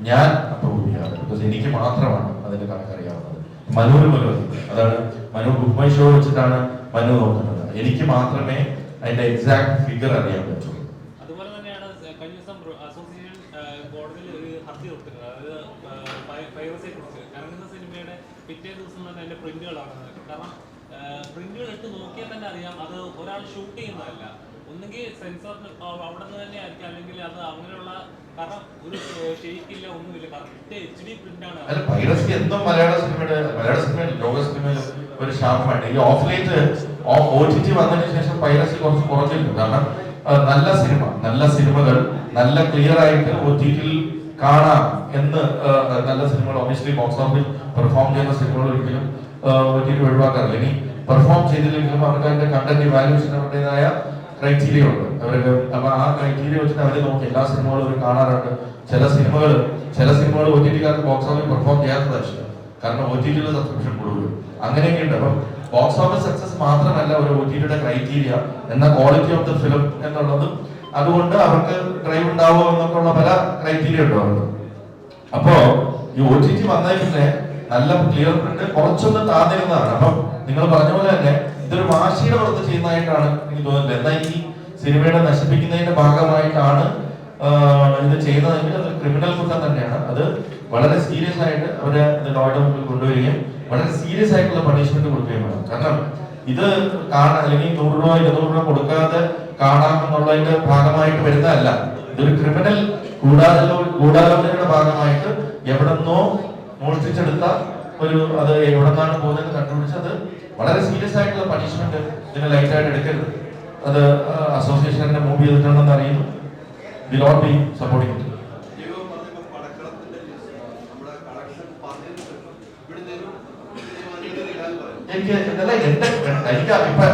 ഞാൻ അപ്രൂവ് ചെയ്യാറ്. ബിക്കോസ് എനിക്ക് മാത്രമാണ് അതിന്റെ കണക്ക് അറിയാവുന്നത്. മനു അതാണ് ബുക്ക് മൈ ഷോ വെച്ചിട്ടാണ് മനു നോക്കുന്നത്. എനിക്ക് മാത്രമേ അതിന്റെ എക്സാക്ട് ഫിഗർ അറിയാൻ പറ്റുള്ളൂ. അതുപോലെ തന്നെയാണ് കഴിഞ്ഞ ദിവസം അസോസിയേഷൻ കോടതിയിൽ ഒരു ഹർജി കൊടുത്തിട്ടുണ്ട്. അതായത് പൈറസിയെ കുറിച്ച് ഇറങ്ങുന്ന സിനിമയുടെ പിറ്റേ ദിവസം തന്നെ അതിന്റെ പ്രിന്റുകളാണ്. കാരണം പ്രിന്റുകൾ എടുത്ത് നോക്കിയാൽ തന്നെ അറിയാം അത് ഒരാൾ ഷൂട്ട് ചെയ്യുന്നതല്ല. ഒന്നുകിൽ സെൻസറിന് അവിടെ നിന്ന് തന്നെ ആയിരിക്കും, അല്ലെങ്കിൽ അത് അങ്ങനെയുള്ള, കാരണം ഒരു ഷെയ്ക്കില്ല, ഒന്നുമില്ല, കറക്റ്റ് HD പ്രിന്റാണ്. പൈറസി എന്നും മലയാള സിനിമയിൽ ലോക സിനിമയിൽ ഒരു ശാപമാണ്. ഈ ഓഫ് ലൈറ്റ് OTT വന്നതിന് ശേഷം പൈറസി കുറച്ച് കുറഞ്ഞിട്ടുണ്ട്. കാരണം നല്ല സിനിമകൾ നല്ല ക്ലിയർ ആയിട്ട് OTT കാണാം എന്ന് നല്ല സിനിമകൾ ഒബ്വിയസ്ലി ബോക്സ് ഓഫീസ് പെർഫോം ചെയ്യുന്ന സിനിമകൾ ഒരിക്കലും OTT ഒഴിവാക്കാറില്ല. ഇനി പെർഫോം ചെയ്തില്ലെങ്കിലും അവർക്ക് അതിന്റെ കണ്ടന്റ് ഇവാലുവേഷൻ അവരുടേതായ ക്രൈറ്റീരിയ ഉണ്ട് അവർക്ക്. അപ്പൊ ആ ക്രൈറ്റീരിയ വെച്ചിട്ട് അവര് നോക്കി എല്ലാ സിനിമകളും അവർ കാണാറുണ്ട്. ചില സിനിമകൾ OTT-കാർക്ക് ബോക്സ് ഓഫീസ് പെർഫോം ചെയ്യാത്തതാണ്. കാരണം OTT-യിൽ സബ്സ്ക്രിപ്ഷൻ കൂടുതൽ അങ്ങനെയൊക്കെ ഉണ്ട്. അപ്പം ബോക്സ് ഓഫീസ് സക്സസ് മാത്രമല്ല ഒരു OTT-യുടെ ക്രൈറ്റീരിയ എന്ന ക്വാളിറ്റി ഓഫ് ദ ഫിലിം എന്നുള്ളത്. അതുകൊണ്ട് അവർക്ക് ഡ്രൈവ് ഉണ്ടാവുമോ എന്നൊക്കെ ഉള്ള പല ക്രൈറ്റീരിയ ഉണ്ട് അവർക്ക്. അപ്പോ ഈ OTT വന്നതിൽ പിന്നെ നല്ല ക്ലിയർ പ്രിന്റ് കുറച്ചൊന്ന് താന്നിരുന്നതാണ്. അപ്പം നിങ്ങൾ പറഞ്ഞ പോലെ തന്നെ ഇതൊരു വാശിയുടെ പുറത്ത് ചെയ്യുന്നതായിട്ടാണ് എനിക്ക് തോന്നുന്നത്. എന്നാൽ ഈ സിനിമയുടെ നശിപ്പിക്കുന്നതിന്റെ ഭാഗമായിട്ടാണ് ഇത് ചെയ്യുന്നതെങ്കിൽ അത് ക്രിമിനൽ കുറ്റം തന്നെയാണ്. അത് വളരെ സീരിയസ് ആയിട്ട് അവരെ ലോയുടെ മുമ്പിൽ കൊണ്ടുവരികയും വളരെ സീരിയസ് ആയിട്ടുള്ള പണിഷ്മെന്റ് കൊടുക്കുകയും വേണം. കാരണം ഇത് കാണാൻ അല്ലെങ്കിൽ 100 രൂപ 200 രൂപ കൊടുക്കാതെ കാണാം എന്നുള്ളതിന്റെ ഭാഗമായിട്ട് വരുന്നതല്ല. ഇതൊരു ക്രിമിനൽ ഗൂഢാലോചനയുടെ ഭാഗമായിട്ട് എവിടെന്നോ മോഷ്ടിച്ചെടുത്ത അത് എവിടെന്നാണ് പോകുന്നത് കണ്ടുപിടിച്ചത് വളരെ സീരിയസ് ആയിട്ടുള്ള പണിഷ്മെന്റ് ഇതിനെ ലൈറ്റായിട്ട് എടുക്കരുത്. അത് അസോസിയേഷനെ മൂവ് ചെയ്തിട്ടുണ്ടെന്ന് അറിയുന്നു. Will not be supporting it.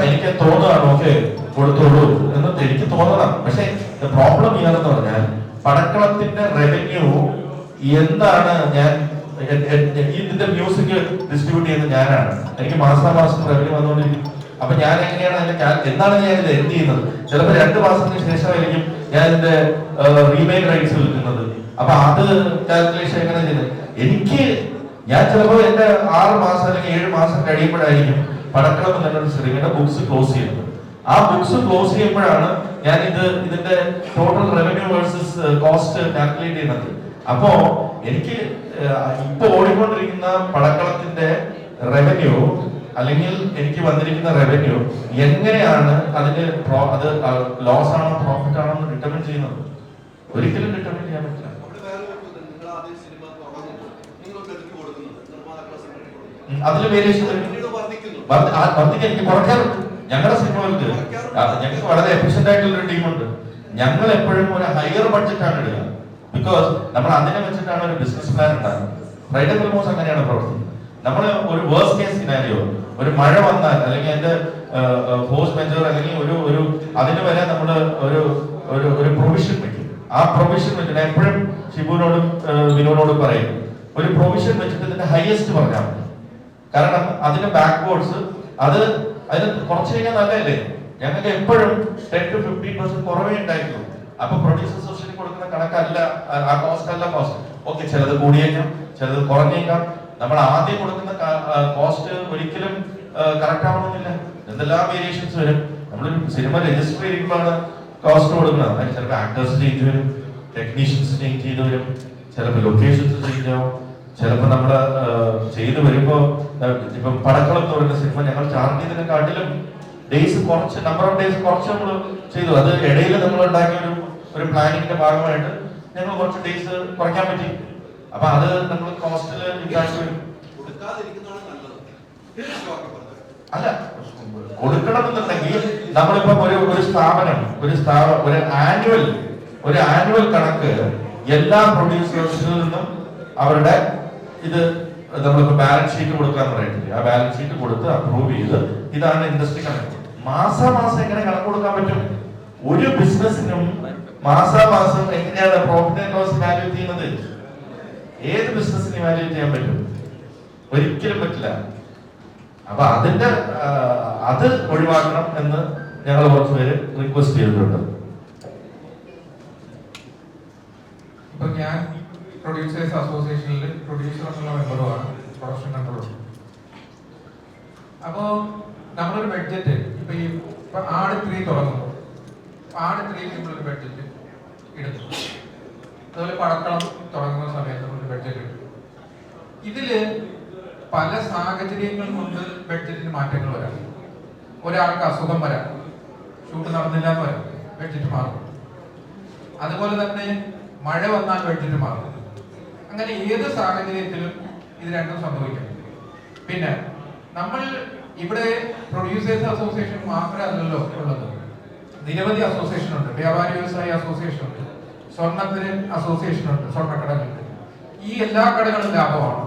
എനിക്ക് തോന്നുകയാണ് ഓക്കെ കൊടുത്തോളൂ എന്ന് എനിക്ക് തോന്നണം. പക്ഷെ പ്രോബ്ലം ഇയാളെന്ന് പറഞ്ഞാൽ പടക്കളത്തിന്റെ റവന്യൂ എന്താണ്? ഞാൻ ഇതിന്റെ മ്യൂസിക് ഡിസ്ട്രിബ്യൂട്ട് ചെയ്യുന്നത് ഞാനാണ്. എനിക്ക് മാസാമാസം റവന്യൂ വന്നുകൊണ്ടിരിക്കും. അപ്പൊ ഞാൻ എങ്ങനെയാണ് എന്താണ് ഞാൻ ഇത് എൻഡ് ചെയ്യുന്നത്? ചിലപ്പോൾ 2 മാസത്തിന് ശേഷമായിരിക്കും ഞാൻ ഇതിന്റെ റീമേക്ക് റൈറ്റ്സ് വിൽക്കുന്നത്. അപ്പൊ അത് കാൽക്കുലേഷൻ എങ്ങനെ ചെയ്യുന്നത്? ഞാൻ ചിലപ്പോൾ എന്റെ 6 മാസം അല്ലെങ്കിൽ 7 മാസം കഴിയുമ്പോഴായിരിക്കും പടക്കളം എന്നൊരു സിനിമയുടെ ബുക്സ് ക്ലോസ് ചെയ്യുന്നത്. ആ ബുക്സ് ക്ലോസ് ചെയ്യുമ്പോഴാണ് ഞാൻ ഇതിന്റെ total revenue versus cost calculate ചെയ്യുന്നത്. അപ്പോ എനിക്ക് ഇപ്പൊ ഓടിക്കൊണ്ടിരിക്കുന്ന പടക്കളത്തിന്റെ റവന്യൂ അല്ലെങ്കിൽ എനിക്ക് വന്നിരിക്കുന്ന റവന്യൂ എങ്ങനെയാണ് അതിന് അത് ലോസ് ആണോ പ്രോഫിറ്റ് ആണോ എന്ന് ഡിറ്റർമിൻ ചെയ്യുന്നത്? ഒരിക്കലും ഡിറ്റർമിൻ ചെയ്യാൻ പറ്റില്ല. അതിൽ വേരിയേഷൻ വർദ്ധിക്കാൻ എനിക്ക് കുറയ്ക്കാറുണ്ട്. ഞങ്ങളുടെ സിനിമകൾക്ക് ഞങ്ങൾക്ക് വളരെ എഫിഷ്യന്റ് ആയിട്ടുള്ള ഒരു ടീമുണ്ട്. ഞങ്ങൾ എപ്പോഴും ഒരു ഹയർ ബഡ്ജറ്റ് ആണ് ഇടുക. ബിക്കോസ് നമ്മൾ അതിനെ വെച്ചിട്ടാണ് ഒരു ബിസിനസ് പ്ലാൻ ഉണ്ടാകുന്നത്. ഫ്രൈഡേ ഫിലിമോസ് അങ്ങനെയാണ് പ്രവർത്തിക്കുന്നത്. നമ്മൾ ഒരു വേഴ്സ്റ്റ് കേസ് സിനാരിയോ, ഒരു മഴ വന്നാൽ അല്ലെങ്കിൽ അതിന്റെ ഫോഴ്സ് മെജർ അല്ലെങ്കിൽ ഒരു അതിന് വരെ നമ്മൾ ഒരു പ്രൊവിഷൻ വെക്കും. ആ പ്രൊവിഷൻ വെച്ചിട്ട് എപ്പോഴും ഷിബുവിനോടും വിനോനോടും പറയും, ഒരു പ്രൊവിഷൻ വെച്ചിട്ട് ഇതിന്റെ ഹയസ്റ്റ് പറഞ്ഞാൽ മതി. കാരണം അതിന്റെ ബാക്ക്വേർഡ്സ് അതിന് കുറച്ച് കഴിഞ്ഞാൽ നല്ലതല്ലേ? ഞങ്ങൾക്ക് എപ്പോഴും 10 to 15% കുറവേ ഉണ്ടായിട്ടുള്ളൂ. അപ്പൊ പ്രൊഡ്യൂസർ സൊസൈറ്റി കൊടുക്കുന്ന കണക്കല്ല ആ കോസ്റ്റ് അല്ല കോസ്റ്റ്. ഓക്കെ, ചിലത് കൂടിയേക്കാം, ചിലത് കുറഞ്ഞേക്കാം. നമ്മൾ ആദ്യം കൊടുക്കുന്ന കോസ്റ്റ് ഒരിക്കലും കറക്റ്റ് ആവണമെന്നില്ല. എന്തെല്ലാം വേരിയേഷൻസ് വരും. നമ്മളൊരു സിനിമ രജിസ്റ്റർ ചെയ്യുമ്പോഴാണ് കോസ്റ്റ് കൊടുക്കുന്നത്. അതിന് ചിലപ്പോൾ ആക്ടേഴ്സ് ചേഞ്ച് വരും, ടെക്നീഷ്യൻസ് ചേഞ്ച് ചെയ്ത് വരും, ചിലപ്പോൾ ലൊക്കേഷൻസ് ചേഞ്ച് ആവും, ചിലപ്പോൾ നമ്മൾ ചെയ്ത് വരുമ്പോൾ ഇപ്പം പടക്കളം എന്ന് പറയുന്ന സിനിമ ഞങ്ങൾ ചാർജ് ചെയ്തതിനെക്കാട്ടിലും ഡേയ്സ് കുറച്ച് നമ്പർ ഓഫ് ഡേയ്സ് കുറച്ച് നമ്മൾ ചെയ്തു. അത് ഇടയിൽ നമ്മൾ ഉണ്ടാക്കിയ ഒരു പ്ലാനിങ്ങിന്റെ ഭാഗമായിട്ട് ഞങ്ങൾ കുറച്ച് ഡേയ്സ് കുറയ്ക്കാൻ പറ്റി. അപ്പൊ അത് നമ്മൾ കോസ്റ്റിൽ ഇമ്പാക്ട് വരും. അല്ല, കൊടുക്കണമെന്നുണ്ടെങ്കിൽ നമ്മളിപ്പം ഒരു സ്ഥാപനം ഒരു ആനുവൽ കണക്ക് എല്ലാ പ്രൊഡ്യൂസേഴ്സിൽ നിന്നും അവരുടെ ഇത് നമ്മളിപ്പോ ബാലൻസ് ഷീറ്റ് കൊടുക്കാന്ന് പറയുന്നത്, ആ ബാലൻസ് ഷീറ്റ് കൊടുത്ത് അപ്രൂവ് ചെയ്ത് ഇതാണ് ഇൻഡസ്ട്രി കണക്ക്. മാസാമാസം എങ്ങനെ കണക്ക് കൊടുക്കാൻ പറ്റും? ഒരു ബിസിനസിനും മാസാമാസം എങ്ങനെയാണ് പ്രോഫിറ്റ് ആൻഡ് ലോസ് വാല്യൂ ചെയ്യുന്നത്? ഏത് ബിസിനസിന് വാല്യൂ ചെയ്യാൻ പറ്റും? ഒരിക്കലും പറ്റില്ല. അപ്പൊ അത് ഒഴിവാക്കണം എന്ന് ഞങ്ങൾ കുറച്ച് പേര് റിക്വസ്റ്റ് ചെയ്തിട്ടുണ്ട്. ഇപ്പൊ ഞാൻ പ്രൊഡ്യൂസേഴ്സ് അസോസിയേഷനിൽ പ്രൊഡ്യൂസർ എന്നുള്ള മെമ്പറുമാണ്, പ്രൊഡക്ഷൻ കൺട്രോളർ. അപ്പോൾ നമ്മളൊരു ബഡ്ജറ്റ് ഇപ്പൊ ആട് 3 തുടങ്ങുമ്പോൾ ആട് 3 നമ്മളൊരു ബഡ്ജറ്റ് ഇടുന്നു. അതുപോലെ പടക്കളം തുടങ്ങുന്ന സമയത്ത് നമ്മളൊരു ബഡ്ജറ്റ് ഇടും. ഇതില് പല സാഹചര്യങ്ങൾ കൊണ്ട് ബഡ്ജറ്റിന് മാറ്റങ്ങൾ വരാം. ഒരാൾക്ക് അസുഖം വരാം, ഷൂട്ട് നടന്നില്ല എന്ന് വരാം, ബഡ്ജറ്റ് മാറും. അതുപോലെ തന്നെ മഴ വന്നാൽ ബഡ്ജറ്റ് മാറും. അങ്ങനെ ഏത് സാഹചര്യത്തിലും ഇത് രണ്ടും സംഭവിക്കും. പിന്നെ നമ്മൾ ഇവിടെ പ്രൊഡ്യൂസേഴ്സ് അസോസിയേഷൻ മാത്രമല്ലല്ലോ ഉള്ളത്, നിരവധി അസോസിയേഷൻ ഉണ്ട്. വ്യാപാരി വ്യവസായ അസോസിയേഷൻ ഉണ്ട്, സ്വർണ്ണത്തിന് അസോസിയേഷൻ ഉണ്ട്, സ്വർണ്ണക്കടകളുണ്ട്. ഈ എല്ലാ കടകളും ലാഭമാണ്.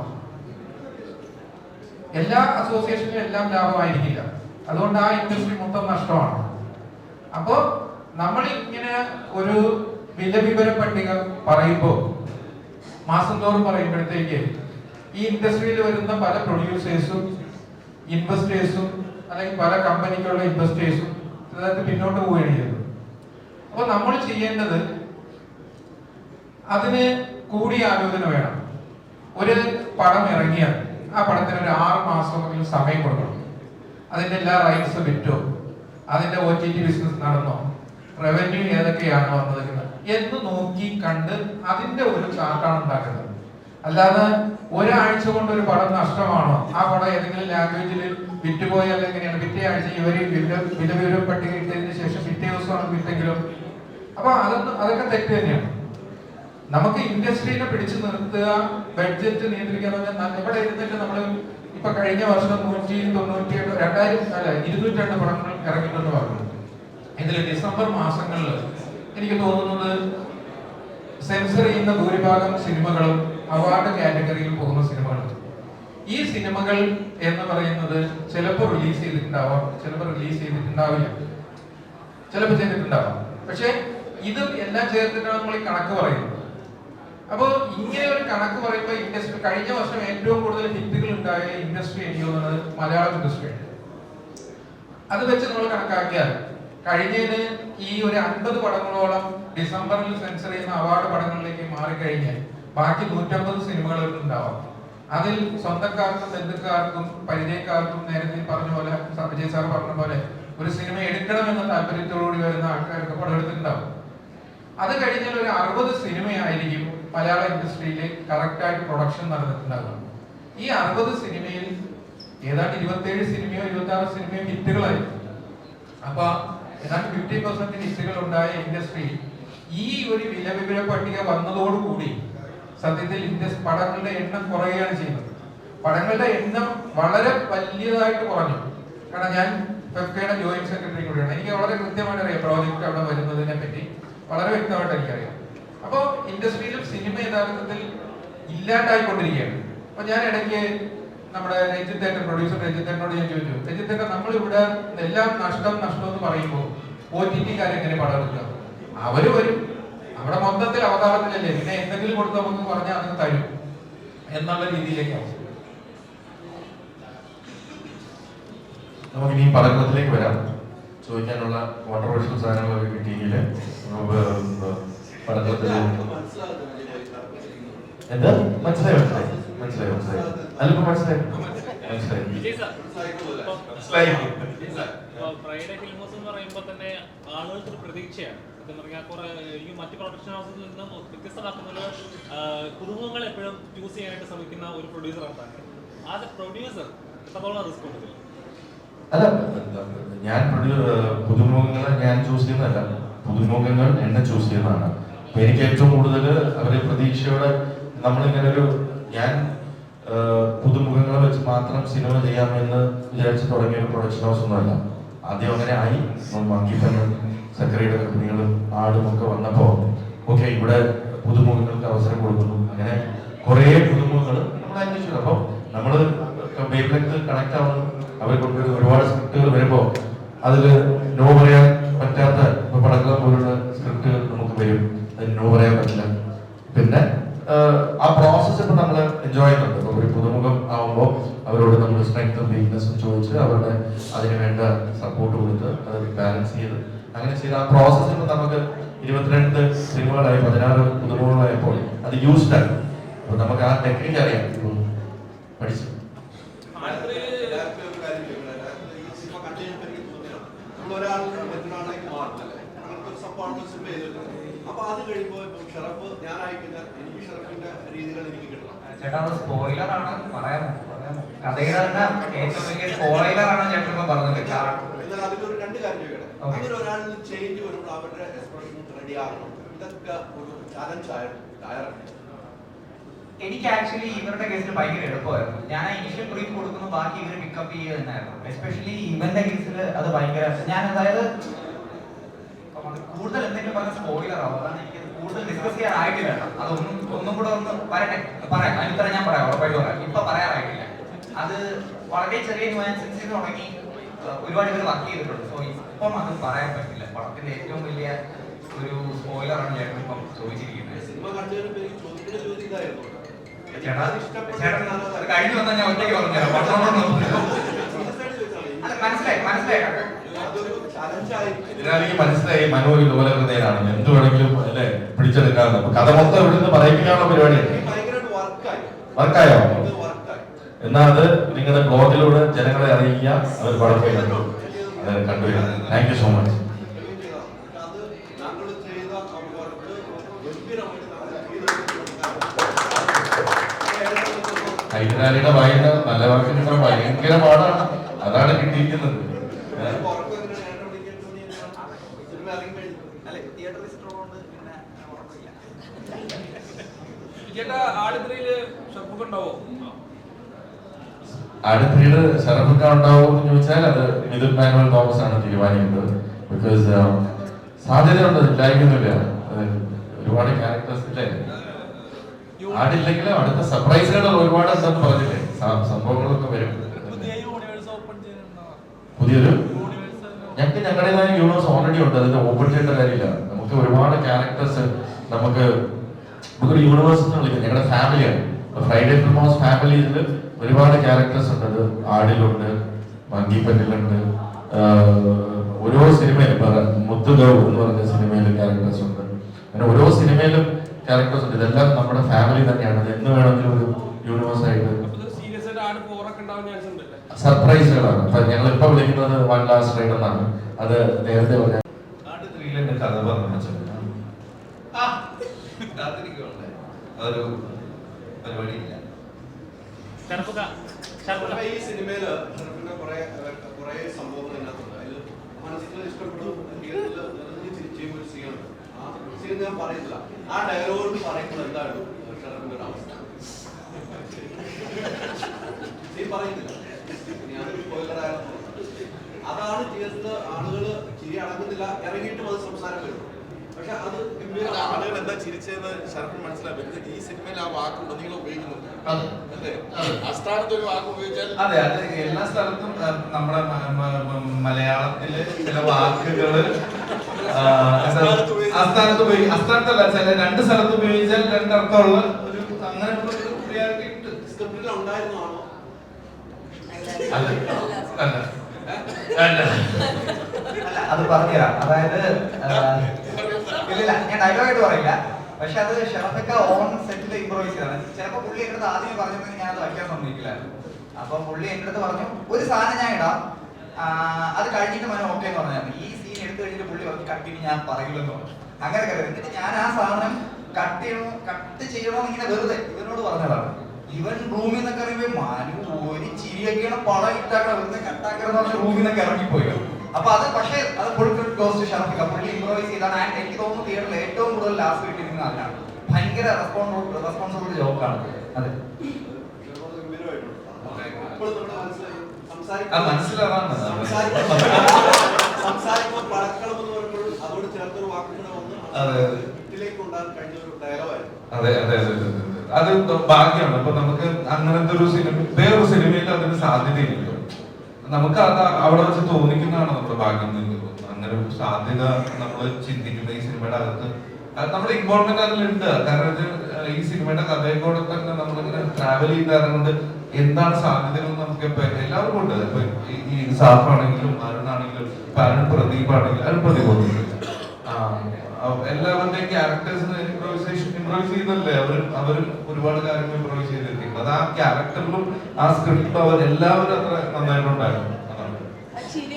എല്ലാ അസോസിയേഷനും എല്ലാം ലാഭമായിരിക്കില്ല. അതുകൊണ്ട് ആ ഇൻഡസ്ട്രി മൊത്തം നഷ്ടമാണ്. അപ്പോ നമ്മൾ ഇങ്ങനെ ഒരു വിലവിവര പട്ടിക പറയുമ്പോൾ മാസം തോറും പറയുമ്പോഴത്തേക്ക് ഈ ഇൻഡസ്ട്രിയിൽ വരുന്ന പല പ്രൊഡ്യൂസേഴ്സും ഇൻവെസ്റ്റേഴ്സും അല്ലെങ്കിൽ പല കമ്പനിക്കുള്ള ഇൻവെസ്റ്റേഴ്സും അതായത് പിന്നോട്ട് പോവുകയാണ് ചെയ്യുന്നത്. അപ്പോൾ നമ്മൾ ചെയ്യേണ്ടത് അതിന് കൂടിയ ആലോചന വേണം. ഒരു പടം ഇറങ്ങിയാൽ ആ പടത്തിന് ഒരു 6 മാസമെങ്കിലും സമയം കൊടുക്കണം. അതിന്റെ എല്ലാ റൈറ്റ്സ് വിറ്റോ, അതിന്റെ OTT ബിസിനസ് നടന്നോ, റവന്യൂ ഏതൊക്കെയാണ് വന്നത് എന്ന് നോക്കി കണ്ട് അതിന്റെ ഒരു ചാർട്ടാണ് ഉണ്ടാക്കുന്നത്. അല്ലാതെ ഒരാഴ്ച കൊണ്ട് ഒരു പടം നഷ്ടമാണോ, ആ പടം ഏതെങ്കിലും ലാംഗ്വേജിൽ വിറ്റുപോയാൽ എങ്ങനെയാണ്, പിറ്റേ ആഴ്ച ഇവര് വിലവിവര പട്ടിക ഇട്ടതിന് ശേഷം പിറ്റേ ദിവസമാണ് വിറ്റെങ്കിലും, അപ്പൊ അതൊക്കെ തെറ്റ് തന്നെയാണ്. നമുക്ക് ഇൻഡസ്ട്രീനെ പിടിച്ചു നിർത്തുക, ബഡ്ജറ്റ് നിയന്ത്രിക്കുക. ഇവിടെ ഇരുന്നിട്ട് നമ്മൾ ഇപ്പൊ കഴിഞ്ഞ വർഷം 202 പടങ്ങൾ ഇറങ്ങിയിട്ടെന്ന് പറഞ്ഞു. ഇതിൽ ഡിസംബർ മാസങ്ങളിൽ എനിക്ക് തോന്നുന്നത് സെൻസർ ചെയ്യുന്ന ഭൂരിഭാഗം സിനിമകളും അവാർഡ് കാറ്റഗറിയിൽ പോകുന്ന സിനിമകളാണ്. ഈ സിനിമകൾ എന്ന് പറയുന്നത് ചിലപ്പോൾ റിലീസ് ചെയ്തിട്ടുണ്ടാവാം, ചിലപ്പോൾ റിലീസ് ചെയ്തിട്ടുണ്ടാവില്ല, ചിലപ്പോൾ ചെയ്തിട്ടുണ്ടാവാം. പക്ഷെ ഇത് എല്ലാം ചേർത്തിട്ടാണ് നമ്മൾ ഈ കണക്ക് പറയുന്നത്. അപ്പോൾ ഇങ്ങനെ ഒരു കണക്ക് പറയുമ്പോൾ ഇൻഡസ്ട്രി കഴിഞ്ഞ വർഷം ഏറ്റവും കൂടുതൽ ഹിറ്റുകൾ ഉണ്ടായ ഇൻഡസ്ട്രി എനിക്ക് തോന്നുന്നത് മലയാളം ഇൻഡസ്ട്രിയാണ്. അത് വെച്ച് നമ്മൾ കണക്കാക്കിയാൽ കഴിഞ്ഞതിന് ഈ ഒരു 50 പടങ്ങളോളം ഡിസംബറിൽ സെൻസർ ചെയ്യുന്ന അവാർഡ് പടങ്ങളിലേക്ക് മാറിക്കഴിഞ്ഞാൽ ബാക്കി 150 സിനിമകൾ ഉണ്ടാവാം. അതിൽ സ്വന്തക്കാർക്കും ബന്ധുക്കാർക്കും പരിചയക്കാർക്കും നേരത്തെ പറഞ്ഞ പോലെ വിജയ് സാർ പറഞ്ഞ പോലെ ഒരു സിനിമ എടുക്കണമെന്ന താല്പര്യത്തോടുകൂടി വരുന്ന ആൾക്കാർക്ക് പടമെടുത്തിട്ടുണ്ടാവും. അത് കഴിഞ്ഞാൽ ഒരു 60 സിനിമയായിരിക്കും മലയാള ഇൻഡസ്ട്രിയിൽ കറക്റ്റായിട്ട് പ്രൊഡക്ഷൻ നടന്നിട്ടുണ്ടാകും. ഈ 60 സിനിമയിൽ ഏതാണ്ട് 27 സിനിമയോ 26 സിനിമയോ ഹിറ്റുകളായിരിക്കും. അപ്പൊ ഏതാണ്ട് 50% ഹിറ്റുകൾ ഉണ്ടായ ഇൻഡസ്ട്രി ഈ ഒരു വില പട്ടിക വന്നതോടുകൂടി സത്യത്തിൽ പടങ്ങളുടെ എണ്ണം കുറയുകയാണ് ചെയ്യുന്നത്. പടങ്ങളുടെ എണ്ണം വളരെ വലിയതായിട്ട് കുറഞ്ഞു. കാരണം ഞാൻ ഫെഫ്കയുടെ ജോയിന്റ് സെക്രട്ടറി കൂടിയാണ്. എനിക്ക് വളരെ കൃത്യമായിട്ട് അറിയാം പ്രോജക്റ്റ് അവിടെ വരുന്നതിനെ പറ്റി വളരെ വ്യക്തമായിട്ട് എനിക്കറിയാം. അപ്പോൾ ഇൻഡസ്ട്രിയിലും സിനിമ യഥാർത്ഥത്തിൽ ഇല്ലാണ്ടായിക്കൊണ്ടിരിക്കുകയാണ്. അപ്പൊ ഞാൻ ഇടയ്ക്ക് നമ്മുടെ രഞ്ജിത്തേട്ടൻ പ്രൊഡ്യൂസർ രഞ്ജിത്തേട്ടനോട് ഞാൻ ചോദിച്ചു, രഞ്ജിത്തേട്ടൻ നമ്മളിവിടെ എല്ലാം നഷ്ടം എന്ന് പറയുമ്പോൾ OTT-കാരെ എങ്ങനെ പടം എടുക്കുക? അവര് വരും, അവിടെ മൊത്തത്തിൽ അവതാളത്തിലല്ലേ, പിന്നെ എന്തെങ്കിലും കൊടുത്ത് നമുക്ക് പറഞ്ഞാൽ അത് തരും എന്നുള്ള രീതിയിലേക്കാവും. നമുക്കിനി പടക്കത്തിലേക്ക് വരാം. ചോദിക്കാനുള്ള കോൺട്രവേഴ്ഷ്യൽ സാധനങ്ങളൊക്കെ കിട്ടിയെങ്കിൽ പടക്കത്തിൽ എന്താ മനസ്സിലായി അതിലിപ്പോ മനസ്സിലായി. ഫ്രൈഡേ ഫിലിം ഹൗസ് എന്ന് പറയുമ്പോൾ തന്നെ ആളുകൾക്ക് ഒരു പ്രതീക്ഷയാണ്. ഈ മറ്റ് പ്രൊഡക്ഷൻ ഹൗസിൽ നിന്നും വ്യത്യസ്തമാക്കുന്ന പുതുമുഖങ്ങൾ എപ്പോഴും ചൂസ് ചെയ്യാനായിട്ട് ശ്രമിക്കുന്ന ഒരു പ്രൊഡ്യൂസറാണ് താങ്കൾ. ആസ് എ പ്രൊഡ്യൂസർ എത്രത്തോളം റിസ്ക് ഉണ്ട്? അല്ല, ഞാൻ പുതുമുഖങ്ങളെ ഞാൻ ചൂസ് ചെയ്യുന്നതല്ല, പുതുമുഖങ്ങൾ എന്നെ ചൂസ് ചെയ്യുന്നതാണ്. അപ്പൊ എനിക്ക് ഏറ്റവും കൂടുതൽ അവരെ പ്രതീക്ഷയോടെ നമ്മളിങ്ങനെ ഒരു ഞാൻ പുതുമുഖങ്ങളെ വെച്ച് മാത്രം സിനിമ ചെയ്യാമെന്ന് വിചാരിച്ച് തുടങ്ങിയ ഒരു പ്രൊഡക്ഷൻ ഹൗസ് ഒന്നുമല്ല. ആദ്യം അങ്ങനെ ആയി. മങ്കിപ്പനും സക്കറിയുടെ കമ്പനികളും ആടും ഒക്കെ വന്നപ്പോ ഓക്കെ ഇവിടെ പുതുമുഖങ്ങൾക്ക് അവസരം കൊടുക്കുന്നു. അങ്ങനെ കുറെ പുതുമുഖങ്ങൾ നമ്മൾ അന്വേഷിച്ചു. അപ്പൊ നമ്മള് വേവ് ലെങ്ത് കണക്ട് ആവുന്നു. അവരെ കൊണ്ട് ഒരുപാട് സ്ക്രിപ്റ്റുകൾ വരുമ്പോൾ അതിൽ നോ പറയാൻ പറ്റാത്ത പടക്കം പോലുള്ള സ്ക്രിപ്റ്റുകൾ നമുക്ക് വരും. അതിന് നോ പറയാൻ പറ്റില്ല. പിന്നെ ആ പ്രോസസ്സ് ഇപ്പൊ നമ്മൾ എൻജോയ് ചെയ്യുന്നുണ്ട്. ഇപ്പൊ ഒരു പുതുമുഖം ആവുമ്പോൾ അവരോട് നമ്മൾ സ്ട്രെങ്ത്തും വീക്ക്നെസ്സും ചോദിച്ച് അവരുടെ അതിന് വേണ്ട സപ്പോർട്ട് കൊടുത്ത് അത് ബാലൻസ് ചെയ്ത് അങ്ങനെ ചെയ്ത് ആ പ്രോസസ്സ് ഇപ്പൊ നമുക്ക് 22 സിനിമകളായി 16 പുതുമുഖങ്ങളായപ്പോൾ അത് യൂസ്ഡ് ആയി. അപ്പൊ നമുക്ക് ആ ടെക്നിക്ക് അറിയാം, പഠിച്ചു. അപ്പൊ അത് കഴിയുമ്പോൾ ഷറഫ് ഞാനായിക്കഴിഞ്ഞാൽ എനിക്ക് ഷറഫിന്റെ രീതികൾ എനിക്ക് കിട്ടണം. ചേട്ടാ അത് സ്പോയിലറാണ്, പറയാമോ? കഥയുടെ തന്നെ ഏറ്റവും വലിയ സ്പോയിലറാണ് ചേട്ടൻ ഇപ്പൊ പറഞ്ഞത്. എന്നാൽ അതിന്റെ ഒരു 2 കാര്യം ചോദിക്കട്ടെ. അങ്ങനെ ഒരാളിൽ ചേഞ്ച് വരുമ്പോൾ അവരുടെ എക്സ്പ്രഷൻ റെഡി ആകണം. ഇതൊക്കെ ഒരു ചാലഞ്ച് ആയിരുന്നു. എനിക്ക് ആക്ച്വലി ഇവരുടെ കേസിൽ ഭയങ്കര എളുപ്പമായിരുന്നു. ഞാൻ ഇനിഷ്യൽ ബ്രീഫ് കൊടുക്കുന്നു, ബാക്കി ഇവർ പിക്കപ്പ് ചെയ്യുക തന്നെയായിരുന്നു. എസ്പെഷ്യലി ഇവന്റെ കേസിൽ അത് ഭയങ്കര ഞാൻ അതായത് കൂടുതൽ എന്തെങ്കിലും പറഞ്ഞ സ്പോയിലർ ആവും. അതാണ് എനിക്ക് കൂടുതൽ ഡിസ്കസ് ചെയ്യാനായിട്ടില്ല. ഒന്നും കൂടെ ഒന്ന് വരട്ടെ, പറയാം. അതിനുത്തര ഞാൻ പറയാം, ഉറപ്പായിട്ട് പറയാം. ഇപ്പൊ പറയാറായിട്ടില്ല. അത് വളരെ ചെറിയ ന്യൂയാൻസൻസിൽ തുടങ്ങി ഒരുപാട് പേര് വർക്ക് ചെയ്തിട്ടുണ്ട്. സോ ഇപ്പം അത് പറയാൻ പറ്റില്ല. പടത്തിന്റെ ഏറ്റവും വലിയ ഒരു സ്പോയിലറാണ് ചേട്ടൻ ഇപ്പം ചോദിച്ചിരിക്കുന്നത്. സിനിമ കണ്ടതിന് ചോദ്യം ഇതായിരുന്നു. കഴിഞ്ഞു വന്നാൽ ഞാൻ ഒറ്റയ്ക്ക് പറഞ്ഞുതരാം. മനസ്സിലായി. ഇതിനാണെങ്കിൽ മനസ്സിലായി മനു ഒരു ഇതുപോലെ ഹൃദയനാണ്, എന്ത് വേണമെങ്കിലും അല്ലെ പിടിച്ചെടുക്കാറുണ്ട്. അപ്പൊ കഥ മൊത്തം ഇവിടുന്ന് പറയിപ്പിക്കാനുള്ള പരിപാടിയാണ്. വർക്കായോ? എന്നാ അത് നിങ്ങളുടെ ബ്ലോഗിലൂടെ ജനങ്ങളെ അറിയിക്കുക. അവർ പടം കണ്ടുവരും. Thank you so much. ഹൈദരാലിയുടെ വായന നല്ല വാക്കിന് ഭയങ്കര പാടാണ്. അതാണ് കിട്ടിയിരിക്കുന്നത്. ആടുത്രിയില് ഷറഫൊക്കെ ഉണ്ടാവോ എന്ന് ചോദിച്ചാൽ അത് മിഥുൻ മാനുവൽ തോമസ് ആണ് തീരുമാനിക്കുന്നത്. ബിക്കോസ് സാധ്യതയുണ്ട്, ഇല്ലായിരിക്കുന്നില്ല. ഒരുപാട് ക്യാരക്ടേഴ്സ് ഇല്ലേ? ആടില്ലെങ്കിലും അടുത്ത സർപ്രൈസുകൾ ഒരുപാട് ഉണ്ടെന്ന് പറഞ്ഞില്ലേ? സംഭവങ്ങളൊക്കെ വരും. പുതിയൊരു ഞങ്ങൾക്ക് ഞങ്ങളുടേതായ യൂണിവേഴ്സ് ഓൾറെഡി ഉണ്ട്. അതിന് ഓപ്പൺ ചെയ്യേണ്ട കാര്യമില്ല. നമുക്ക് ഒരുപാട് ക്യാരക്ടേഴ്സ് നമുക്കൊരു യൂണിവേഴ്സ് എന്ന് വിളിക്കാം. ഞങ്ങളുടെ ഫാമിലിയാണ്. ഫ്രൈഡേ ഫിലിം ഹൗസ് ഫാമിലിയിൽ ഒരുപാട് ക്യാരക്ടേഴ്സ് ഉണ്ട്. അത് ആടിലുണ്ട്, മങ്കിപ്പന്നിലുണ്ട്, ഓരോ സിനിമയിലും മുത്തുഗൗ എന്ന് പറഞ്ഞ സിനിമയിൽ ക്യാരക്ടേഴ്സ് ഉണ്ട്. അങ്ങനെ ഓരോ സിനിമയിലും ക്യാരക്ടേഴ്സ് ഉണ്ട്. ഇതെല്ലാം നമ്മുടെ ഫാമിലി തന്നെയാണ്. അത് എന്ന് വേണമെങ്കിലും ഒരു യൂണിവേഴ്സ് ആയിട്ട് സർപ്രൈസുകളാണ്. അപ്പൊ ഞങ്ങൾ ഇപ്പൊ വിളിക്കുന്നത് വൺ ലാസ്റ്റ് റൈഡ് എന്നാണ്. അത് നേരത്തെ പറഞ്ഞ കഥ പറഞ്ഞു അതൊരു പരിപാടിയില്ല. ഈ സിനിമയില് കുറെ സംഭവങ്ങൾ ഇതിനകത്തുണ്ട്. അതിൽ മനസ്സിൽ ഇഷ്ടപ്പെട്ടു ചെയ്യുന്ന ഒരു സീനുണ്ട്. ആ സീൻ ഞാൻ പറയുന്നില്ല. ആ ഡയലോഗ് പറയുന്നത് എന്താണ് ഷറഫിന്റെ ഒരു അവസ്ഥ സീൻ പറയുന്നില്ല. ഞാനൊരു സ്പോയിലറായിരുന്നു. അതാണ് തിയേറ്ററിൽ ആളുകൾ ചിരി അടങ്ങുന്നില്ല. ഇറങ്ങിയിട്ടും അത് സംസാരം വരും. പക്ഷെ അത് ആളുകൾ എന്താ ചിരിച്ചതെന്ന് ശരത്തിന് മനസ്സിലാവും. ഈ സിനിമയിൽ ആ വാക്കുണ്ട് നിങ്ങൾ ഉപയോഗിക്കുന്നുണ്ട് അല്ലേ? അസ്ഥാനത്ത് ഒരു വാക്ക് ഉപയോഗിച്ചാൽ അതെ, അത് എല്ലാ സ്ഥലത്തും നമ്മുടെ മലയാളത്തില് ചില വാക്കുകള് അസ്ഥാനത്തല്ല, ചില രണ്ട് സ്ഥലത്ത് ഉപയോഗിച്ചാൽ രണ്ടർത്ഥമുള്ള ഒരു അങ്ങനെയുള്ള ഒരു റിയാലിറ്റി ഉണ്ട്. സ്ക്രിപ്റ്റിൽ ഉണ്ടായിരുന്നതാണോ? അത് പറഞ്ഞുതരാം. അതായത് ഇല്ല, ഞാൻ ഡയലോഗായിട്ട് പറയില്ല. പക്ഷെ അത് ഷറഫൊക്കെ ഓൺ സെറ്റിൽ ഇംപ്രൂവൈസ് ചെയ്താണ്. ചിലപ്പോൾ പുള്ളി എൻ്റെ അടുത്ത് ആദ്യം പറഞ്ഞിരുന്നെങ്കിൽ ഞാൻ അത് വയ്ക്കാൻ സമ്മതിക്കില്ലായിരുന്നു. അപ്പൊ പുള്ളി എൻ്റെ അടുത്ത് പറഞ്ഞു ഒരു സാധനം ഞാൻ ഇടാം, അത് കഴിഞ്ഞിട്ട് മനു ഓക്കെ എന്ന് പറഞ്ഞാൽ ഈ സീൻ എടുത്തു കഴിഞ്ഞിട്ട് പുള്ളി പറഞ്ഞു കട്ടിന് ഞാൻ പറയില്ലെന്ന് പറഞ്ഞു. അങ്ങനെ കരുതി എന്നിട്ട് ഞാൻ ആ സാധനം കട്ട് ചെയ്യണോ ഇങ്ങനെ വെറുതെ ഇവനോട് പറഞ്ഞതാണ്. ഇവൻ റൂമിൽ നിന്നൊക്കെ അറിയുമ്പോൾ മനു ഒരു ചിരിയൊക്കെയാണ് പടം ഇട്ടാക്കണം വെറുതെ കട്ടാക്കണം പറഞ്ഞ റൂമിൽ നിന്നൊക്കെ ഇറങ്ങിപ്പോയി. അപ്പൊ അത് പക്ഷേ അത് ഫുൾ ക്ലോസ് ഷറഫിക്ക പുള്ളി ഇംപ്രൂവൈസ് ചെയ്താണ്. ആൻഡ് എനിക്ക് തോന്നുന്നു തിയേറ്ററിൽ ഏറ്റവും കൂടുതൽ ലാസ്റ്റ് കിട്ടിയിരിക്കുന്ന അതിനാണ്. ഭയങ്കര റെസ്പോൺസിബിൾ ജോക്കാണ് അത്. സംസാരിക്കുമ്പോൾ പടക്കളം എന്ന് പറയുമ്പോൾ അതോട് ചേർത്തൊരു വാക്കുകൂടെ വന്ന് വീട്ടിലേക്ക് ഉണ്ടാകാൻ കഴിഞ്ഞ ഒരു ഡയലോഗായിരുന്നു. അതെ അതെ അതെ അതെ അത് ഭാഗ്യമാണ്. അപ്പൊ നമുക്ക് അങ്ങനത്തെ ഒരു സിനിമ വേറൊരു സിനിമയിൽ അതിന് സാധ്യതയില്ലല്ലോ. നമുക്ക് അത് അവിടെ വെച്ച് തോന്നിക്കുന്നതാണ് നമ്മുടെ ഭാഗ്യം എന്ന് തോന്നുന്നത്. അങ്ങനെ ഒരു സാധ്യത നമ്മൾ ചിന്തിക്കുന്ന ഈ സിനിമയുടെ അകത്ത് നമ്മുടെ ഇൻവോൾവ്മെന്റ് അതിലുണ്ട്. കാരണം ഈ സിനിമയുടെ കഥയെ കൂടെ തന്നെ നമ്മളിങ്ങനെ ട്രാവൽ ചെയ്താറുണ്ട്. എന്താണ് സാധ്യതകൾ നമുക്ക് ഇപ്പൊ എല്ലാവർക്കും ഉണ്ട്. ഇപ്പൊ ഈ സാഫാണെങ്കിലും അരുണാണെങ്കിലും ഇപ്പൊ അരുൺ പ്രദീപ് ആണെങ്കിലും അരുൺ പ്രദീപ് എല്ലാവരുടെയും ക്യാരക്ടേഴ്സിന് ഇംപ്രൂവൈസ് ചെയ്യുന്നല്ലേ അവരും ഒരുപാട് കാര്യങ്ങൾ ഇംപ്രൂവൈസ് ചെയ്തിരിക്കുന്നത്. അത് ആ ക്യാരക്ടറിലും ആ സ്ക്രിപ്റ്റിലും അവർ എല്ലാവരും അത്ര നന്നായിട്ടുണ്ടായിരുന്നു. ആ ചിരി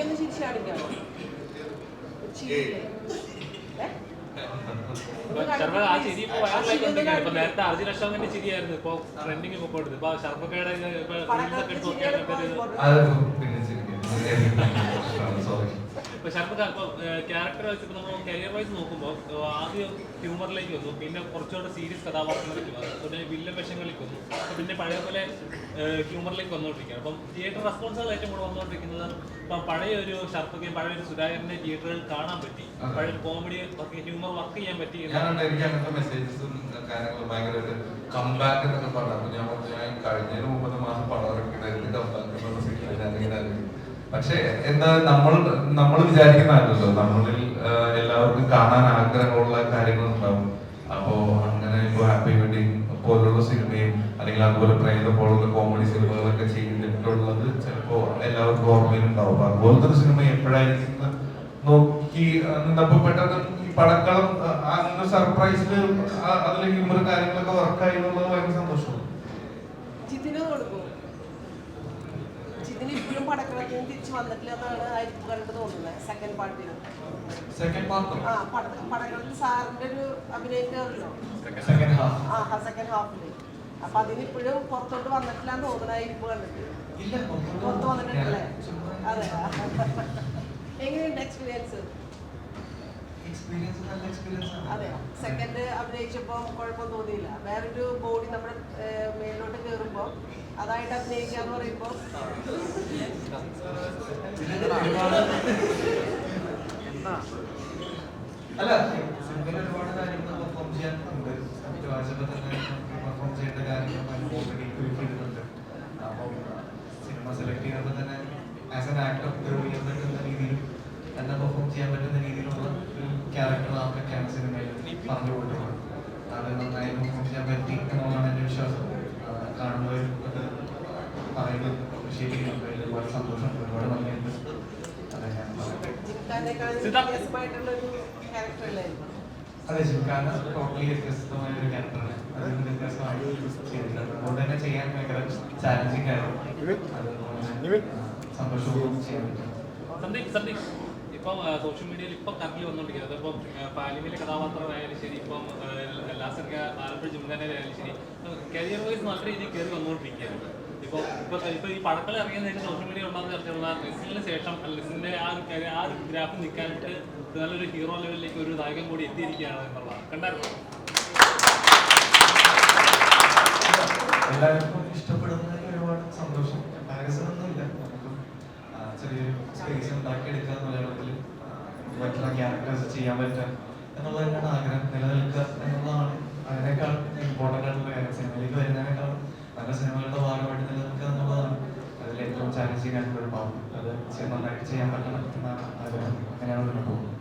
ഇപ്പൊ വൈറലായിക്കൊണ്ടിരിക്കുകയാണ്. ഇപ്പൊ നേരത്തെ അർജുൻ അശോകന്റെ ചിരിയായിരുന്നു ഇപ്പൊ ട്രെൻഡിങ് പൊക്കോട്ടത്. ഇപ്പൊ ഷർഫക്കയുടെ ഇപ്പൊ ഷർഫക്ക ഇപ്പൊ ക്യാരക്ടർ വെച്ച് ഇപ്പൊ നമ്മൾ കരിയർ വൈസ് നോക്കുമ്പോൾ ആദ്യം ഹ്യൂമറിലേക്ക് വന്നു, പിന്നെ കുറച്ചുകൂടെ സീരിയസ് കഥാപാത്രങ്ങളിലേക്ക് വന്നു, പിന്നെ വില്ലൻ വേഷങ്ങളിലേക്ക് വന്നു, പിന്നെ പഴയ പോലെ ഹ്യൂമറിലേക്ക് വന്നുകൊണ്ടിരിക്കുകയാണ്. അപ്പം തിയേറ്റർ റെസ്പോൺസുകൾ ഏറ്റവും കൂടുതൽ വന്നുകൊണ്ടിരിക്കുന്നത് ഇപ്പം പഴയ ഒരു ഷർഫക്കയും പഴയ ഒരു സുധാകരനെ തിയേറ്ററിൽ കാണാൻ പറ്റി, പഴയ ഒരു കോമഡി വർക്ക് ഹ്യൂമർ വർക്ക് ചെയ്യാൻ പറ്റി. എനിക്ക് അങ്ങനത്തെ മെസ്സേജസും കാര്യങ്ങളും ഭയങ്കര ഒരു കംബാക്ക് എന്നൊക്കെ പറഞ്ഞു. ഞാൻ കഴിഞ്ഞതിന് 30 മാസം പടം ഇറക്കിയിട്ടായിരുന്നു കംബാക്ക്. പക്ഷെ എന്താ നമ്മൾ വിചാരിക്കുന്നതല്ലോ, നമ്മളിൽ എല്ലാവർക്കും കാണാൻ ആഗ്രഹമുള്ള കാര്യങ്ങൾ ഉണ്ടാവും. അപ്പോ അങ്ങനെ ഇപ്പൊ ഹാപ്പി വെഡിങ് പോലുള്ള സിനിമയും അല്ലെങ്കിൽ അതുപോലെ പ്രേത പോലുള്ള കോമഡി സിനിമകളൊക്കെ ചെയ്തിട്ടുള്ളത് ചിലപ്പോ എല്ലാവർക്കും ഓർമ്മയിലുണ്ടാവും. അതുപോലത്തെ ഒരു സിനിമ എപ്പോഴായിരിക്കും നോക്കി നിന്നപ്പോ പെട്ടെന്ന് ഈ പടക്കളം അങ്ങനെ സർപ്രൈസില് അതിലെ ഹ്യൂമർ കാര്യങ്ങളൊക്കെ വർക്കായി എന്നുള്ളത് ഭയങ്കര സന്തോഷമാണ്. ഇപ്പോഴും പടക്കളത്തിൽ തിരിച്ചു വന്നിട്ടില്ല എന്നാണ് ആയിരിക്കും കണ്ടു തോന്നുന്നത്. സെക്കൻഡ് പാർട്ടിൽ പടക്കളത്തിൽ സാറിന്റെ ഒരു അഭിനയിക്കാറല്ലോ സെക്കൻഡ് ഹാഫില്. അപ്പൊ അതിനിപ്പോഴും പുറത്തോട്ട് വന്നിട്ടില്ല എന്ന് തോന്നുന്നതായിരിക്കും കണ്ടിട്ട്. പുറത്ത് വന്നിട്ടില്ലേ? അതെ. എങ്ങനെയുണ്ട് എക്സ്പീരിയൻസ്? അതെ, സെക്കൻഡ് അഭിനയിച്ചപ്പോ കുഴപ്പം തോന്നിയില്ല. വേറൊരു ബോഡി നമ്മുടെ മേലോട്ട് കയറുമ്പോ അതായിട്ട് അഭിനയിക്കാന്ന് പറയുമ്പോ അല്ല സിനിമയിൽ ഒരുപാട് കാര്യങ്ങൾ പെർഫോം ചെയ്യാനുണ്ട്. സ്ക്രിപ്റ്റ് വായിച്ചപ്പോൾ തന്നെ പെർഫോം ചെയ്യേണ്ട കാര്യങ്ങൾ ഓൾറെഡി ബ്രീഫ് ചെയ്തിട്ടുണ്ട്. അപ്പം സിനിമ സെലക്ട് ചെയ്യുമ്പോൾ തന്നെ ആസ് എൻ ആക്ടർ ഗ്രോ ചെയ്യാൻ പറ്റുന്ന രീതിയിൽ തന്നെ പെർഫോം ചെയ്യാൻ പറ്റുന്ന രീതിയിലുള്ള ഒരു ക്യാരക്ടർ ആർക്കൊക്കെയാണ് സിനിമയിൽ പറഞ്ഞു കൊടുക്കുന്നത്. അത് നന്നായി പെർഫോം ചെയ്യാൻ പറ്റി എന്നുള്ളതാണ് എൻ്റെ വിശ്വാസം. കാണുന്നവർ അത് പറയുന്നത് അപ്രിഷ്യേറ്റ് ചെയ്യുന്നുണ്ട്. അതിൽ ഒരുപാട് സന്തോഷം, ഒരുപാട് നന്ദിയുണ്ട്. അതെ ഞാൻ അതെ ജിംഖാന ടോട്ടലി വ്യത്യസ്തമായ ഒരു ക്യാരക്ടറാണ്. അതിൽ വ്യത്യസ്തമായി ചെയ്തിട്ടുണ്ട്. അതുകൊണ്ട് തന്നെ ചെയ്യാൻ ഭയങ്കര ചാലഞ്ചിങ് ആയിരുന്നു. അതുപോലെ സന്തോഷവും ചെയ്യാൻ പറ്റും. സന്ദീപ് ഇപ്പം സോഷ്യൽ മീഡിയയിൽ ഇപ്പം കറക്റ്റ് വന്നുകൊണ്ടിരിക്കുന്നത് ഇപ്പം പാലിമിലെ കഥാപാത്രമായാലും ശരി, ഇപ്പം ലാസ്റ്റ് ആലപ്പുഴ ജിംഖാനയിലായാലും ശരി, കരിയർ വൈസ് നല്ല രീതിയിൽ കയറി വന്നുകൊണ്ടിരിക്കുകയാണ്. ഇപ്പോൾ ഈ പടക്കൾ ഇറങ്ങിയതിന് സോഷ്യൽ മീഡിയ ഉണ്ടാകുന്ന ചർച്ചയുള്ള ലിസ്റ്റിന് ശേഷം ലിസ്റ്റിൻ്റെ ആ ഒരു ഗ്രാഫ് നിൽക്കാനായിട്ട് നല്ലൊരു ഹീറോ ലെവലിലേക്ക് ഒരു നായകൻ കൂടി എത്തിയിരിക്കുകയാണ് എന്നുള്ളതാണ്. കണ്ടായിരുന്നു? എല്ലാവർക്കും ഇഷ്ടപ്പെടുന്നതിൽ ഒരുപാട് സന്തോഷം. കമ്പാരിസൺ ഒന്നുമില്ല. നമുക്കും ചെറിയൊരു സ്പേസ് ഉണ്ടാക്കിയെടുക്കുക, മലയാളത്തിൽ മറ്റുള്ള ക്യാരക്ടേഴ്സ് ചെയ്യാൻ പറ്റുക എന്നുള്ളത് തന്നെയാണ് ആഗ്രഹം. നിലനിൽക്കുക എന്നുള്ളതാണ് അതിനേക്കാൾ ഇമ്പോർട്ടൻ്റ് ആയിട്ടുള്ള കാര്യം. സിനിമയിലേക്ക് വരുന്നതിനേക്കാൾ നല്ല സിനിമകളുടെ ഭാഗമായിട്ട് നിലനിൽക്കുക എന്നുള്ളതാണ് അതിൽ ഏറ്റവും ചാലഞ്ചിങ് ആയിട്ടുള്ള ഒരു ഭാഗം. അത് നന്നായിട്ട് ചെയ്യാൻ പറ്റണം എന്നാണ് ആഗ്രഹം. അങ്ങനെയാണ് മുന്നോട്ട് പോകുന്നത്.